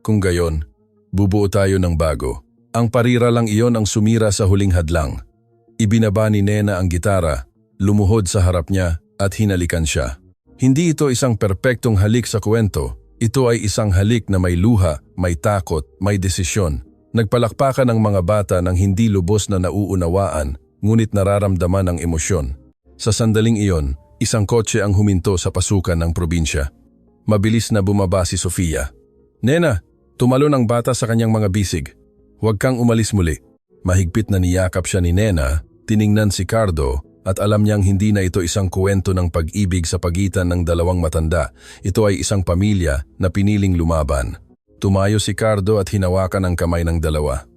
Kung gayon, bubuo tayo ng bago. Ang parira lang iyon ang sumira sa huling hadlang. Ibinaba ni Nena ang gitara, lumuhod sa harap niya at hinalikan siya. Hindi ito isang perpektong halik sa kwento. Ito ay isang halik na may luha, may takot, may desisyon. Nagpalakpakan ang mga bata ng hindi lubos na nauunawaan, ngunit nararamdaman ang emosyon. Sa sandaling iyon, isang kotse ang huminto sa pasukan ng probinsya. Mabilis na bumaba si Sofia. Nena, tumalon ang bata sa kanyang mga bisig. Huwag kang umalis muli. Mahigpit na niyakap siya ni Nena, tiningnan si Cardo, at alam niyang hindi na ito isang kuwento ng pag-ibig sa pagitan ng dalawang matanda. Ito ay isang pamilya na piniling lumaban. Tumayo si Cardo at hinawakan ang kamay ng dalawa.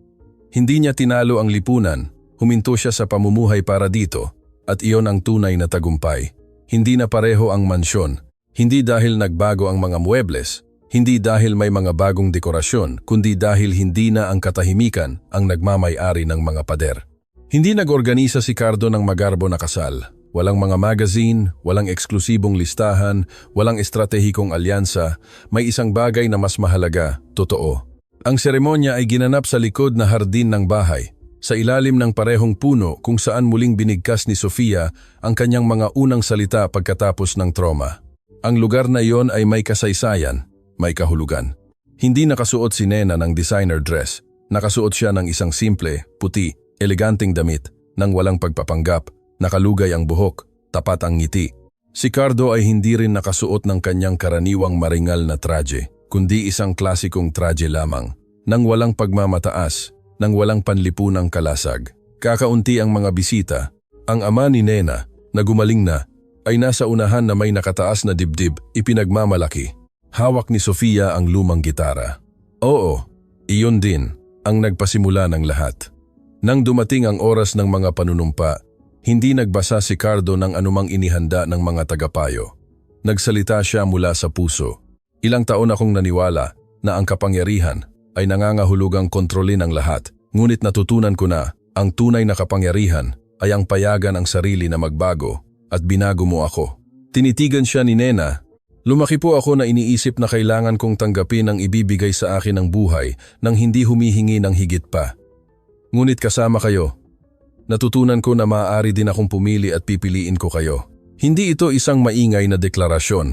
Hindi niya tinalo ang lipunan, huminto siya sa pamumuhay para dito, at iyon ang tunay na tagumpay. Hindi na pareho ang mansyon, hindi dahil nagbago ang mga muebles, hindi dahil may mga bagong dekorasyon, kundi dahil hindi na ang katahimikan ang nagmamay-ari ng mga pader. Hindi nag-organisa si Cardo ng magarbo na kasal. Walang mga magazine, walang eksklusibong listahan, walang estratehikong alyansa, may isang bagay na mas mahalaga, totoo. Ang seremonya ay ginanap sa likod na hardin ng bahay, sa ilalim ng parehong puno kung saan muling binigkas ni Sofia ang kanyang mga unang salita pagkatapos ng trauma. Ang lugar na iyon ay may kasaysayan, may kahulugan. Hindi nakasuot si Nena ng designer dress, nakasuot siya ng isang simple, puti, eleganteng damit, nang walang pagpapanggap, nakalugay ang buhok, tapat ang ngiti. Si Cardo ay hindi rin nakasuot ng kanyang karaniwang maringal na traje, kundi isang klasikong traje lamang, nang walang pagmamataas, nang walang panlipunang kalasag. Kakaunti ang mga bisita. Ang ama ni Nena, na gumaling na, ay nasa unahan na may nakataas na dibdib, ipinagmamalaki. Hawak ni Sofia ang lumang gitara. Oo, iyon din ang nagpasimula ng lahat. Nang dumating ang oras ng mga panunumpa, hindi nagbasa si Cardo ng anumang inihanda ng mga tagapayo. Nagsalita siya mula sa puso. Ilang taon akong naniwala na ang kapangyarihan ay nangangahulugang kontrolin ang lahat, ngunit natutunan ko na ang tunay na kapangyarihan ay ang payagan ang sarili na magbago, at binago mo ako. Tinitigan siya ni Nena. Lumaki po ako na iniisip na kailangan kong tanggapin ang ibibigay sa akin ng buhay nang hindi humihingi ng higit pa. Ngunit kasama kayo, natutunan ko na maaari din akong pumili at pipiliin ko kayo. Hindi ito isang maingay na deklarasyon.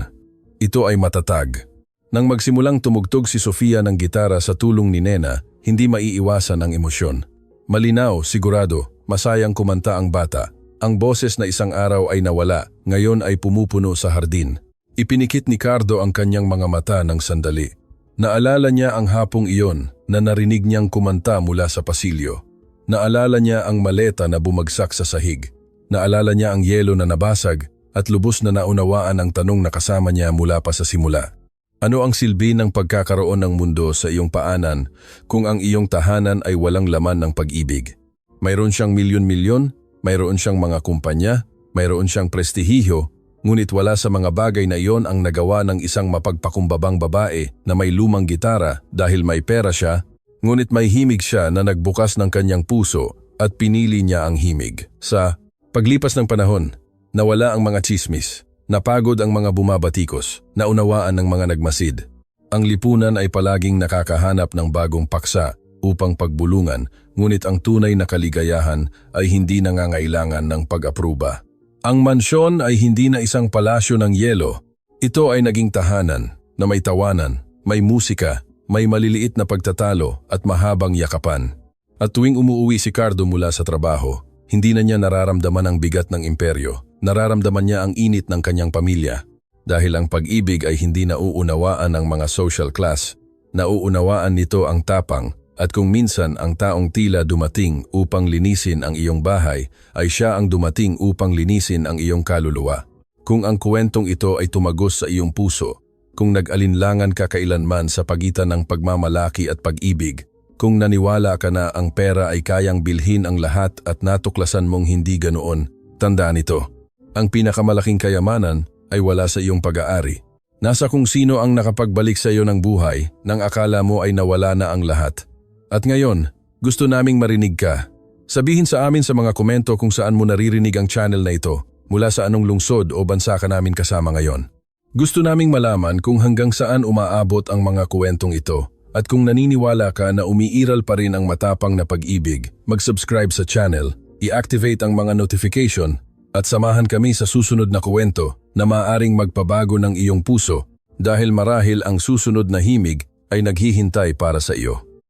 Ito ay matatag. Nang magsimulang tumugtog si Sofia ng gitara sa tulong ni Nena, hindi maiiwasan ang emosyon. Malinaw, sigurado, masayang kumanta ang bata. Ang boses na isang araw ay nawala, ngayon ay pumupuno sa hardin. Ipinikit ni Cardo ang kanyang mga mata ng sandali. Naalala niya ang hapong iyon na narinig niyang kumanta mula sa pasilyo. Naalala niya ang maleta na bumagsak sa sahig. Naalala niya ang yelo na nabasag at lubos na naunawaan ang tanong na kasama niya mula pa sa simula. Ano ang silbi ng pagkakaroon ng mundo sa iyong paanan kung ang iyong tahanan ay walang laman ng pag-ibig? Mayroon siyang milyon-milyon, mayroon siyang mga kumpanya, mayroon siyang prestihiyo, ngunit wala sa mga bagay na iyon ang nagawa ng isang mapagpakumbabang babae na may lumang gitara dahil may pera siya, ngunit may himig siya na nagbukas ng kanyang puso at pinili niya ang himig. Sa paglipas ng panahon, nawala ang mga tsismis, napagod ang mga bumabatikos, naunawaan ng mga nagmasid. Ang lipunan ay palaging nakakahanap ng bagong paksa upang pagbulungan, ngunit ang tunay na kaligayahan ay hindi nangangailangan ng pag-apruba. Ang mansyon ay hindi na isang palasyo ng yelo. Ito ay naging tahanan na may tawanan, may musika, may maliliit na pagtatalo at mahabang yakapan. At tuwing umuuwi si Cardo mula sa trabaho, hindi na niya nararamdaman ang bigat ng imperyo. Nararamdaman niya ang init ng kanyang pamilya. Dahil ang pag-ibig ay hindi nauunawaan ng mga social class, nauunawaan nito ang tapang. At kung minsan ang taong tila dumating upang linisin ang iyong bahay, ay siya ang dumating upang linisin ang iyong kaluluwa. Kung ang kwentong ito ay tumagos sa iyong puso, kung nag-alinlangan ka kailanman sa pagitan ng pagmamalaki at pag-ibig, kung naniwala ka na ang pera ay kayang bilhin ang lahat at natuklasan mong hindi ganoon, tandaan ito. Ang pinakamalaking kayamanan ay wala sa iyong pag-aari. Nasa kung sino ang nakapagbalik sa iyo ng buhay nang akala mo ay nawala na ang lahat. At ngayon, Gusto naming marinig ka. Sabihin sa amin sa mga komento kung saan mo naririnig ang channel na ito, mula sa anong lungsod o bansa ka namin kasama ngayon. Gusto naming malaman kung hanggang saan umaabot ang mga kwentong ito at kung naniniwala ka na umiiral pa rin ang matapang na pag-ibig, mag-subscribe sa channel, i-activate ang mga notification at samahan kami sa susunod na kwento na maaaring magpabago ng iyong puso dahil marahil ang susunod na himig ay naghihintay para sa iyo.